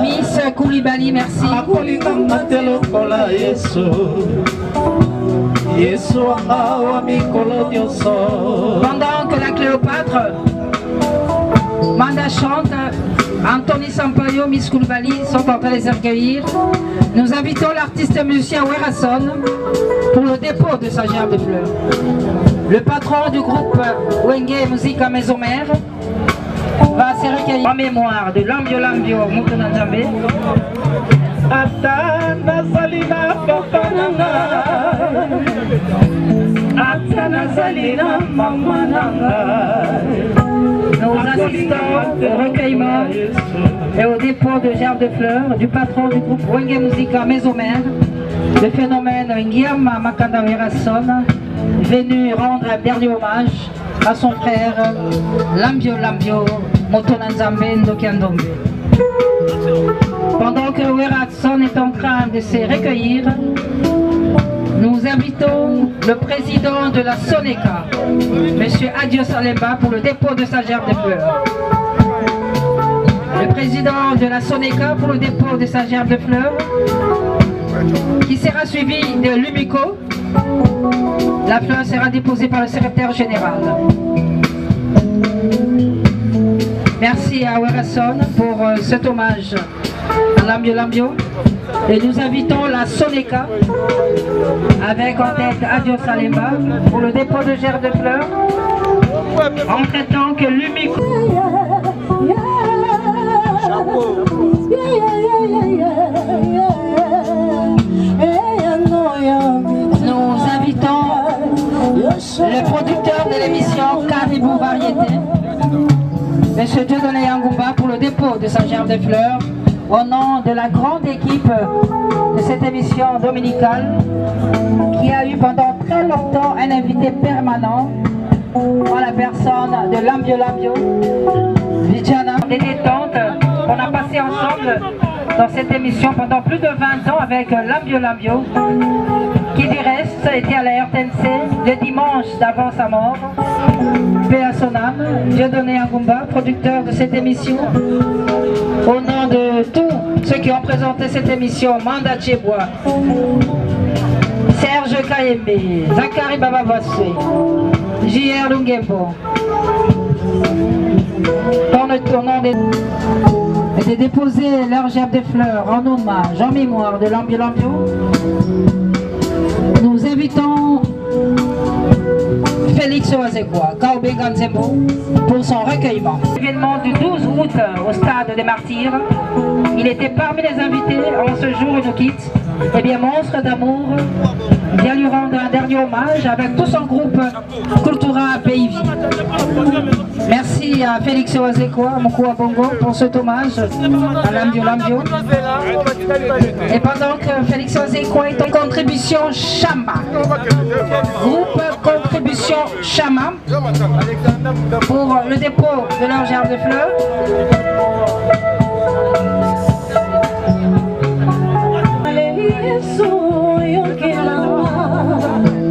S9: Miss Koulibaly, merci. Pendant que la Cléopâtre, Manda chante, Anthony Sampaio, Miss Koulibaly sont en train de les accueillir. Nous invitons l'artiste musicien Werason pour le dépôt de sa gerbe de fleurs. Le patron du groupe Wenge Musica Maison Mère va se recueillir en mémoire de Lambio Moutona Nzambe.
S3: Atana Salina Papa Nanga, Atana Salina Mama Nanga.
S9: Nous assistons au recueillement et au dépôt de gerbes de fleurs du patron du groupe Wenge Musica Maison Mère, le phénomène Nguiam Makanda Werason, venu rendre un dernier hommage à son frère Lambio Moutona Nzambe Ndokiandombe. Pendant que Werason est en train de se recueillir, nous invitons le président de la Soneca, M. Adio Salemba, pour le dépôt de sa gerbe de fleurs. Le président de la Soneca pour le dépôt de sa gerbe de fleurs, qui sera suivi de l'Umico. La fleur sera déposée par le secrétaire général. Merci à Werason pour cet hommage à Lambio. Et nous invitons la Soneca avec en tête Adio Salemba pour le dépôt de gerbe de fleurs, en traitant que l'Umico. Nous invitons le producteur de l'émission Caribou Variété, M. Dieudonné Yangumba, pour le dépôt de sa gerbe de fleurs au nom de la grande équipe de cette émission dominicale qui a eu pendant très longtemps un invité permanent en la personne de Lambio, Vichana, des détentes
S1: qu'on a passé ensemble dans cette émission pendant plus de 20 ans avec Lambio Lambio, qui du reste était à la RTNC le dimanche d'avant sa mort. Paix à son âme, Dieudonné Angumba, producteur de cette émission. Au nom de tous ceux qui ont présenté cette émission, Manda Tchebois, Serge Kayembe, Zakari Babavassé, J.R. Lungembo, dans le tournant des... et de déposer leur gerbe de fleurs en hommage, en mémoire de Lambio Lambio, nous invitons Félix Oazekwa, Kaobe Ganzembo, pour son recueillement. L'événement du 12 août au Stade des Martyrs, il était parmi les invités. En ce jour, il nous quitte. Eh bien, Monstre d'amour vient lui rendre un dernier hommage avec tout son groupe Cultura Pays Vie. Merci à Félix Oazekwa, Mokoua Bongo, pour cet hommage à Lambio Lambio. Et pendant que Félix Oazekwa est en contribution Chama, groupe contribution Chama, pour le dépôt de leur gerbe de fleurs.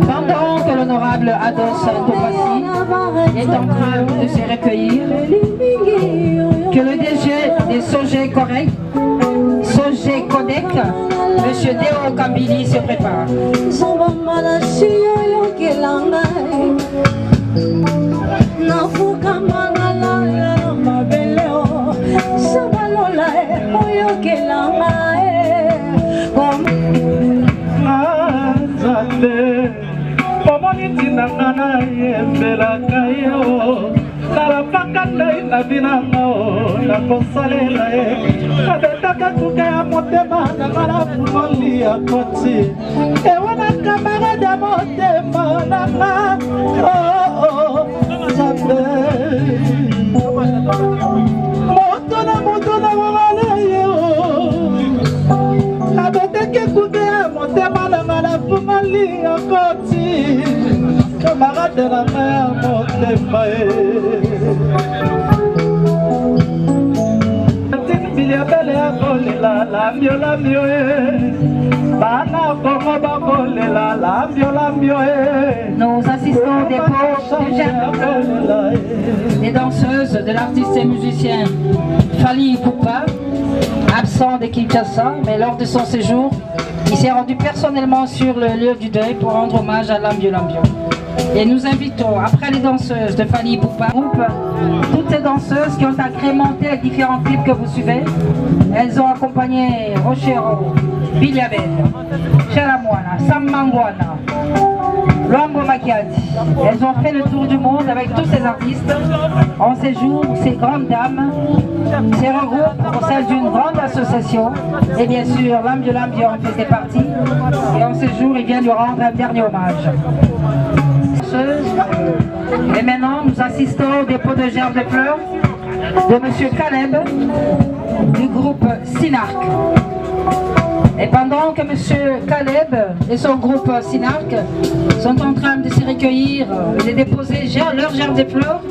S1: Pendant que l'honorable Ados Topassi est en train de se recueillir, que le DG des Sogé Correct, Sogé Codec, M. Deo Kambili se prépare.
S18: Pomoni tinangana yembelaka yo nalapaka ndai na binanga o nakosalela ye nabetaka kuke ya motema nanga fumoli ya koti ewana kamarade ya motema nanga Nzambe moto na mongala ye o nabetaki kuke ya motema nanga na fumoli ya koti camarade na ya motema ye biliabele ya kolela Lambio Lambio bana kongo bakolela Lambio Lambio.
S1: Nous assistons des pauvres, des jeunes, des danseuses, de l'artiste et musicien Fali Poupa, absent de Kinshasa, mais lors de son séjour, il s'est rendu personnellement sur le lieu du deuil pour rendre hommage à Lambio Lambio. Et nous invitons, après les danseuses de Fali Poupa, toutes ces danseuses qui ont agrémenté les différents clips que vous suivez. Elles ont accompagné Rochero, Biliabel, Chalamwana, Sammangwana, Luambo Makiadi. Elles ont fait le tour du monde avec tous ces artistes. En ces jours, ces grandes dames se regroupent au sein d'une grande association. Et bien sûr, Lambio Lambio en faisait partie. Et en ces jours, il vient lui rendre un dernier hommage. Et maintenant, nous assistons au dépôt de gerbes de fleurs de M. Caleb du groupe Sinarc. Et pendant que M. Caleb et son groupe Sinarc sont en train de se recueillir et de déposer leurs gerbes de fleurs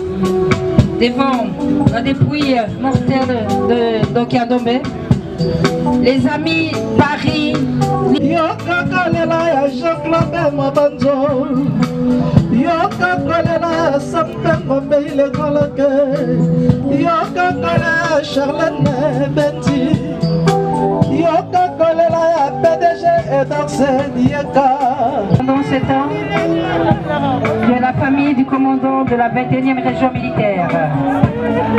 S1: devant la dépouille mortelle de Dokiadombe, les amis Paris.
S18: Yoka kolela sampengo beile kolake Yoka kolela Charlene Benti Yoka kolela ya PDG et Darsen Yeka.
S1: Pendant ce temps, de la famille du commandant de la 21e région militaire,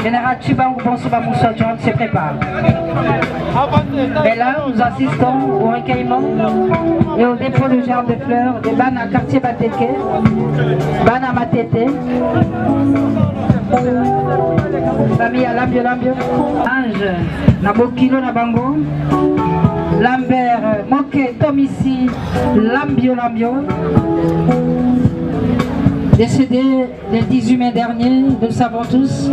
S1: général Chibangu Bonsuba Moussa John, se prépare. Mais là, nous assistons au recueillement et au dépôt de gerbes de fleurs de Bana Quartier Bateke, Bana Matete, famille à Lambio Lambio, Ange, Nabokilo Nabango, Lambert, Moke, Tomissi, Lambio Lambio, décédé le 18 mai dernier, nous le savons tous,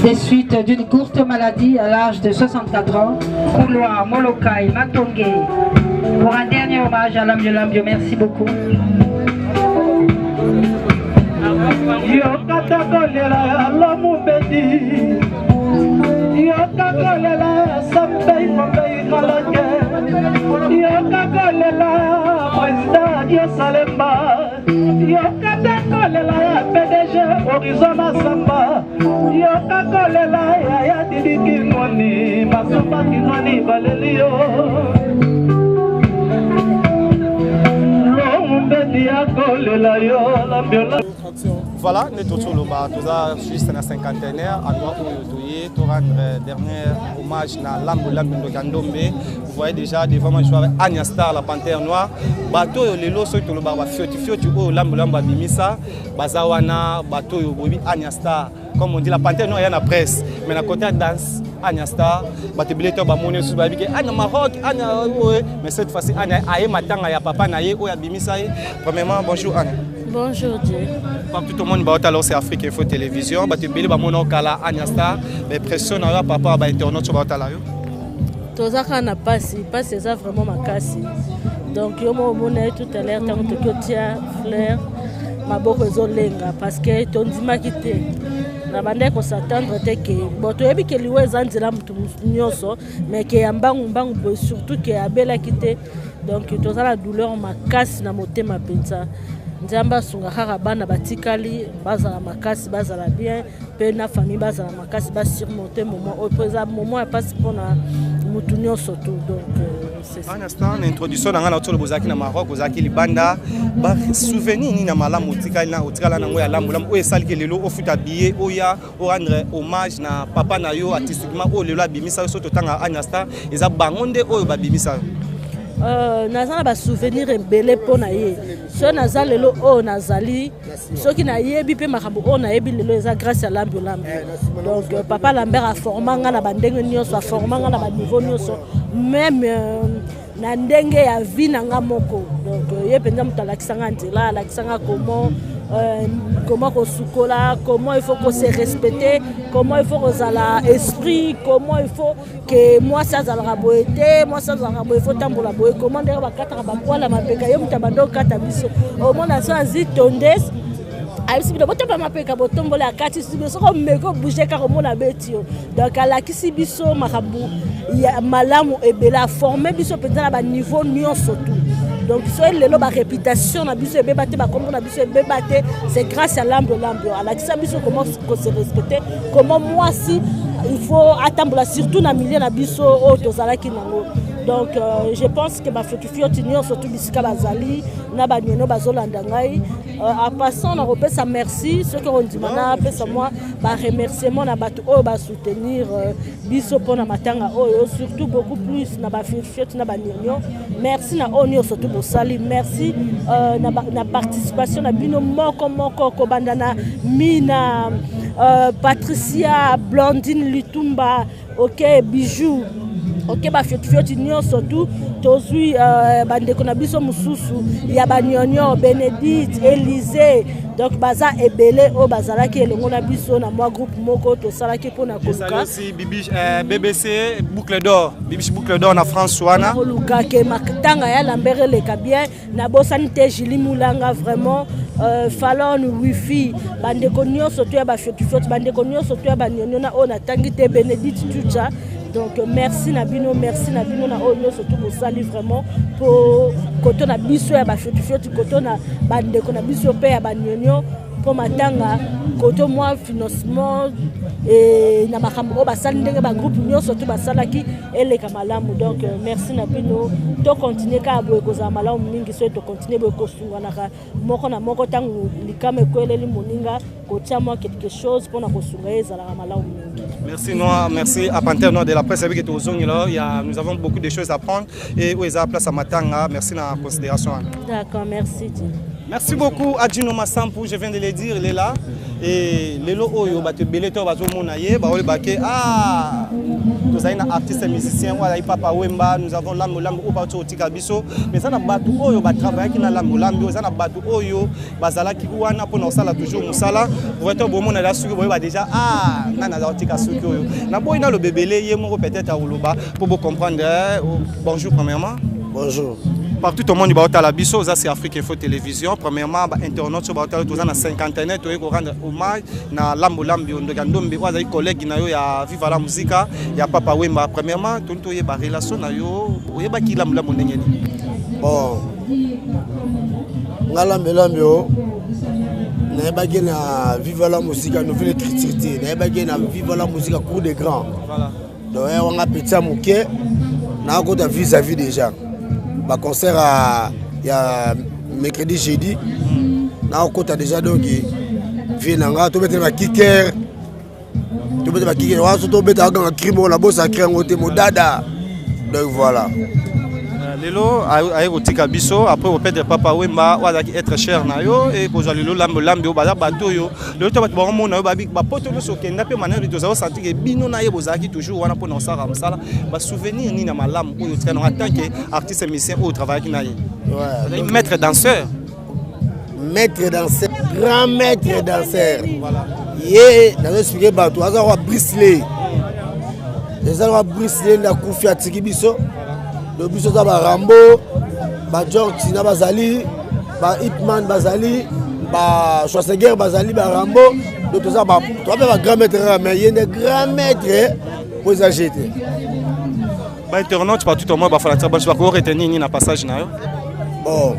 S1: des suites d'une courte maladie à l'âge de 64 ans. Kouloa, Molokai, Matongue, pour un dernier hommage à Lambio Lambio. Merci beaucoup.
S18: Yokata kolela Lamu Bedi Yokata kolela nzela ya PDG horizon masamba yoka kolela ya didiki ngoni masupa kinoni baleli yo lombedi ya kolela yo lambiola.
S12: Voilà, nous sommes tous juste dans la cinquantenaire, à droite pour rendre dernier hommage à Lambo de Gandombe. Vous voyez déjà devant moi, je suis avec Anya Star, la panthère noire. Bateau, les lots, ceux qui ont Lambo Bimisa, Bazawana, bateau, Anya Star. Comme on dit, la panthère noire, il y a la presse. Mais à côté de danse, Anya Star, bateau billetteur, Bamouni, Soubabike, Anya Maroc, Anya, mais cette fois-ci, Anya, Aye Matanga, ya Papa Naye, Oya Bimisa. Premièrement, bonjour Anya.
S4: Bonjour Dieu.
S12: Tout le monde alors c'est Afrique Info Télévision. Bah tu billes bah mon okala Anya Star. Mais pression na papa bah internet sur bah là yo.
S4: Tozaka na passe ça vraiment ma casse. Donc yo mo monnaie tout à l'heure tant que tia fleur ma boko zolenga parce que ton dima quitté. Na bande ko s'attendre te que bon to yebi que liwe zanzela mutu nyoso mais que mbangu surtout que abela quitté. Donc tozala la douleur ma casse na motema pensa. Nzamba sunga kaka bana batikali bazala makasi bazala bien pe na famille bazala makasi ba surmonter moment au présent moment ya passe pour na mutunyo surtout donc c'est ça.
S12: Un instant introduction na ngana otolo bozaki na Maroc bozaki libanda ba souvenir ni na malamu tikali na otikala na ngoya lambo o esali ke lelo o futa billet oya o rendre hommage na papa na yo artistiquement o lelo abimisa so totanga Anyasta eza bangonde oyo babimisa.
S4: Nazana ba souvenir ebele pona ye so naza lelo o nazali soki na yebi pe makambo o na yebi lelo eza grâce à Lambo donc papa Lambert a formanga na bandenge nyonso a formanga na ba niveau nyonso même na ndenge ya vie nanga moko donc ye penza mutalakisanga nzela alakisanga comment qu'on soukola, comment il faut qu'on se respecte, comment il faut qu'on ait l'esprit, comment il faut que moi ça a la boété, moi ça a la boété, il faut tambour la boété, comment d'ailleurs va quatre rabapois la mapeka, yom tabando quatre abisso, au monde a ça zit tondes. Si vous avez ma péka, vous tombez la carte, si vous avez bougé car on a bêtise. Donc à la Kissibiso, Marabou, il y a Malamou et Bella formé, biso peut-être à niveau nion surtout. Donc soit le loba réputation, na biso bébaté, comme on a biso bébaté, c'est grâce à Lambo. À la Kissibiso, comment se respecter, comment moi si il faut attendre surtout na milieu na biso au Tozalaki nango. Donc je pense que ma fiotifioti nion surtout bisika bazali na banyono bazolanda ngai en passant na repesa merci ceux qui ont dit mana pesa moi ba remerciement na bato o ba soutenir biso pona matanga o surtout beaucoup plus na ba fiotifioti na banyono merci na onio surtout bosali merci na participation na bino moko ko bandana mina Patricia Blondine Lutumba OK bijou OK ba fioti nyo surtout tozui bandeko na biso mususu ya banyonyo Benedict Élisée donc baza ebele o bazala ki elongo na biso na moi groupe moko to sala ki pona koka
S12: aussi BBC boucle d'or BBC boucle d'or na François na
S4: luka ke makitanga ya Lambert le kabien na bosanité Julie Moulanga vraiment Fallon wifi bandeko nyo surtout ya ba fioti bandeko nyo surtout ya banyonyo na ona tangite Benedict Tucha. Donc merci Nabino na onyo surtout pour saluer vraiment pour côté na biso ya ba fioti côté na bandeko na biso pe ya banyonyo pour matanga côté moi financement et na makambo ba sali ndenge ba groupe nyo surtout ba salaki ele kamalamu donc merci Nabino to continuer ka boye ko za malamu mingi so to continuer boye ko sungana ka moko na moko tangu likame ko eleli moninga ko tia moi quelque chose pour na ko sunga za la malamu mingi.
S12: Merci Noah, merci à Panthère Noire de la presse avec nous avons beaucoup de choses à prendre et où est la place à Matanga. Merci dans la considération.
S4: D'accord, merci.
S12: Merci beaucoup à Dino Massampou, je viens de le dire, il est là. Et les lots oyo bate beleto bazo monaye ba ole bake nous avons un artiste musicien wala papa Wemba, nous avons Lambo au bato otika biso mais ça na bato oyo ba travailler ki na Lambo ça na bato oyo bazala ki wana pour nous sala toujours musala pour être bon mona la suki ba déjà nana za otika suki oyo na boy na le bébélé yemo peut-être à Oloba pour vous comprendre. Bonjour premièrement.
S19: Bonjour.
S12: Partout au monde, il y a la biso, c'est Afrique Info Télévision. Premièrement, Internet, il y a 50 ans, il y a hommage à Lambo Lambi, il y a des collègues qui ont Viva la musique, il y a Papa Wemba. Premièrement, il y a des relations, il y a des Lambo Lambo.
S19: Bon, Lambo Lambi, nayebaki na vive la musique nouvelle écriture nayebaki na vive la musique cours des grands donc wanga petit moke na kota vis-à-vis déjà ba concert ya mercredi jeudi na kota déjà donc vie nanga to bete ba kicker to bete ba kicker wa to bete ga crime la bossa créer ngote modada donc voilà.
S12: Lelo aye kotika biso après opète papa wemba wazaki être cher na yo et kozwa lelo lambe yo baza bato yo lelo to bato bamona yo babi ba poto so kenda pe manana to za sentir que bino na ye bozaki toujours wana pona osara msala ba souvenir ni na malamu oyo tika en tant que artiste musicien au travail na ye ouais maître danseur
S19: grand maître danseur voilà ye na expliquer bato aza wa brisley les aza wa brisley na kufia tiki biso le biso za ba Rambo ba George Tina bazali ba Hitman bazali ba Schwarzenegger bazali ba Rambo donc ça ba toi ba grand maître mais il y a des grands maîtres pour s'acheter
S12: ba internaute partout au monde ba fala ba ko retenir ni na passage na yo
S19: bon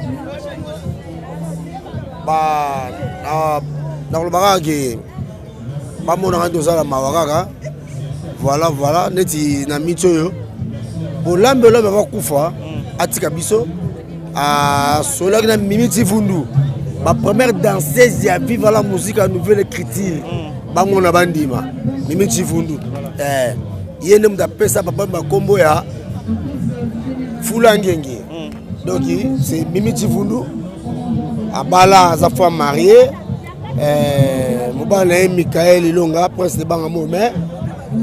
S19: ba dans le barrage ba mona ndo za la mawaka voilà neti na micho pour lambe va kufa atika biso a solaki na Mimi Tivundu ma première danseuse ya vive la musique à nouvelle écriture bango na bandima Mimi Tivundu yene mda pesa papa ba kombo ya Fulangenge donc c'est Mimi Tivundu abala za femme mariée mobana Michael Ilonga prince de Bangamo mais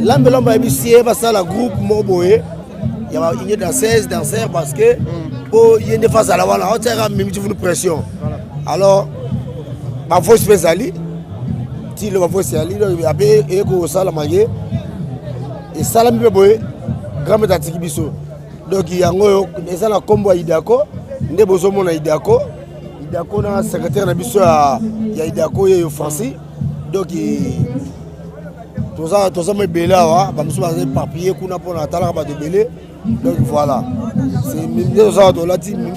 S19: lambe bisie va ça la groupe Moboé. Il y a une danseur parce que il y a une phase à la wala on tire même une pression alors ma voix spéciale ti le voix spéciale après et ko sala magé et sala mi boy grand métatiki biso donc il y a ngoyo eza na kombo idako nde bozo mona idako na secrétaire na biso ya idako yo Francis donc tout ça me bela wa ba muso ba papier kuna pona tala ba de belé. Donc voilà, c'est deux ans de latine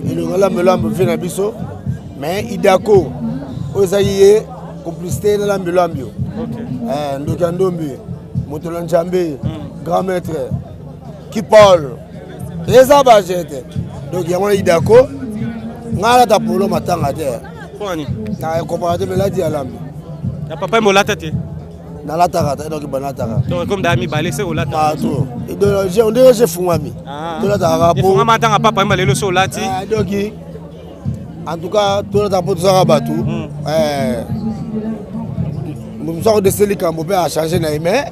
S19: et le lambe fait na biso mais idako ozaye complicité na lambe ndokandombe motolanjambe grand maître qui parle les abajete donc y'a idako ngala ta polo matanga terre
S12: kwani
S19: na comparateur me la di alambe
S12: ya papa mo la tete
S19: na la tarata donc banatara
S12: donc comme dami balé c'est au la
S19: pas trop et de on dirait j'ai fumami de la tarata
S12: pour ngama tanga papa mba lelo so lati
S19: donc en tout cas tout la tarata ça batu nous sommes de celui qui a changé na mais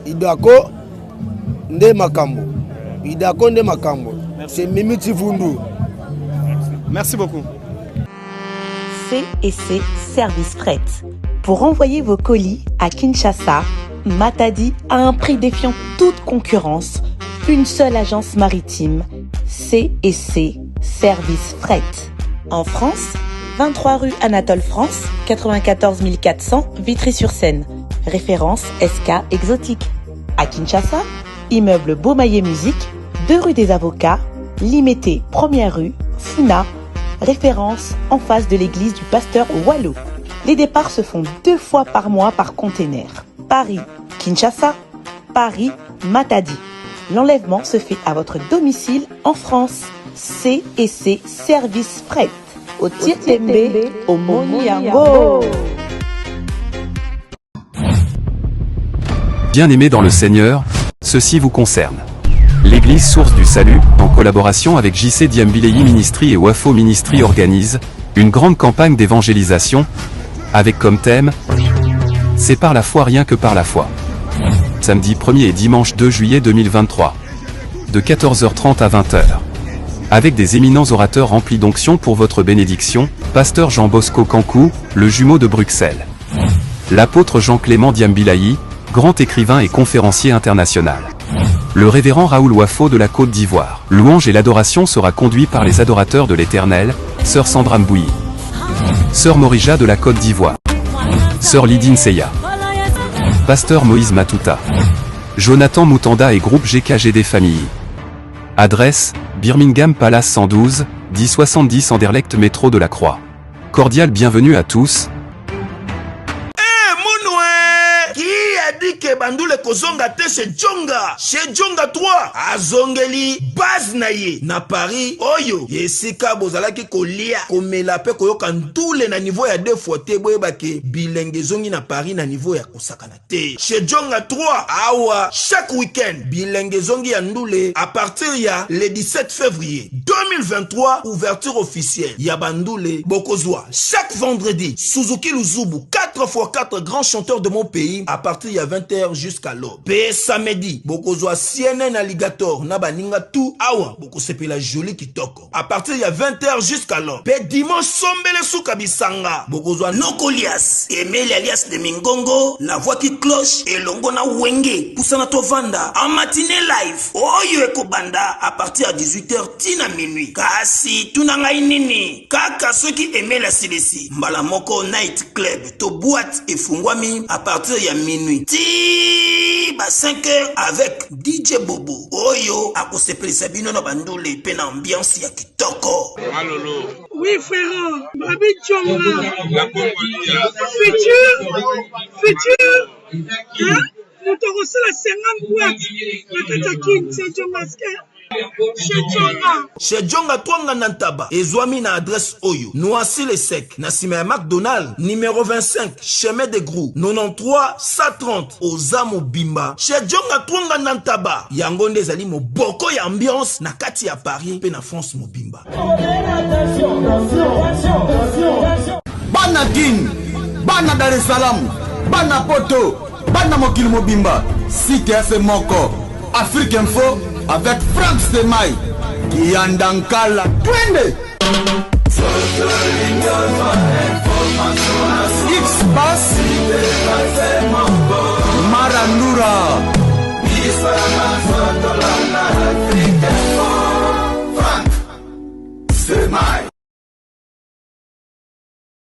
S19: idako nde makambo c'est Mimi Tivundu.
S12: Merci beaucoup.
S6: C&C Service Fret. Pour envoyer vos colis à Kinshasa, Matadi a un prix défiant toute concurrence. Une seule agence maritime, C&C Service Fret. En France, 23 rue Anatole France, 94 400 Vitry-sur-Seine. Référence SK Exotique. À Kinshasa, immeuble Beaumaillé Musique, 2 rue des Avocats, Limité 1er rue, Funa. Référence en face de l'église du pasteur Wallo. Les départs se font 2 fois par mois par container. Paris, Kinshasa, Paris, Matadi. L'enlèvement se fait à votre domicile en France. C&C Service Fret. Au Tietembe, au Moniango.
S7: Bien-aimés dans le Seigneur, ceci vous concerne. L'église Source du Salut, en collaboration avec JC Diambilei Ministry et Wafo Ministry organise une grande campagne d'évangélisation avec comme thème « C'est par la foi rien que par la foi ». Samedi 1er et dimanche 2 juillet 2023. De 14h30 à 20h. Avec des éminents orateurs remplis d'onction pour votre bénédiction, Pasteur Jean Bosco Kankou, le jumeau de Bruxelles. L'apôtre Jean-Clément Diambilei, grand écrivain et conférencier international. Le révérend Raoul Wafo de la Côte d'Ivoire. Louange et l'adoration sera conduit par les adorateurs de l'Éternel, Sœur Sandra Mbouyi, Sœur Morija de la Côte d'Ivoire, Sœur Lydine Seya, Pasteur Moïse Matuta, Jonathan Moutanda et groupe GKGD Famille. Adresse, Birmingham Palace 112, 1070 Anderlecht Métro de la Croix. cordial bienvenue à tous.
S8: dit que bandule kozonga te chez Djonga 3 azongeli base na ye na Paris oyo yesika bozalaki kolia komela pe koyoka ntule na niveau ya 2 fois te boyebake bilenge zongi na Paris na niveau ya kosakana te chez Djonga 3 awa chaque week-end bilenge zongi ya ndule à partir ya le 17 février 2023 ouverture officielle ya bandule bokozwa chaque vendredi Suzuki Luzubu 4x4 grands chanteurs de mon pays à partir ya 20h jusqu'à l'aube. Pe samedi, bokozwa CNN Alligator na baninga tout awa boko sepela joli kitoko. À partir ya 20h jusqu'à l'aube. Pe dimanche sombele suka bisanga. Bokozwa Nokolias, Emile alias de Mingongo, la voix qui cloche et longo na wenge. Poussana tovanda en matinée live. Oyo eko banda à partir à 18h tina minuit. Kasi tunanga inini. Kaka ceux qui aimaient la CDC. Mbalamoko Night Club to boîte et fungwami à partir ya minuit. Ba 5h avec DJ Bobo Oyo akosepelisa bino na bandule pe na ambiance ya kitoko.
S10: Malolo. Oui frère, Babi Djonga. Futur. Hein? Nous te reçons la 50 boîtes. La Katakin, c'est Djonga.
S8: Chez Djonga Twanga Nantaba ezwami na adresse Oyo Noisy le Sec na sima ya McDonald numéro 25 chemin de Grou 93 130 Ozamo Bimba chez Djonga Twanga Nantaba yango nde ezali moboko ya ambiance na kati ya Paris pe na France Mobimba.
S11: Bana Guine, Bana Dar es Salaam, Bana Poto, Bana Mokili Mobimba, CTF Moko, Afrique Info avec Frank Stemai, Kiandankala, Twende. X-Bass,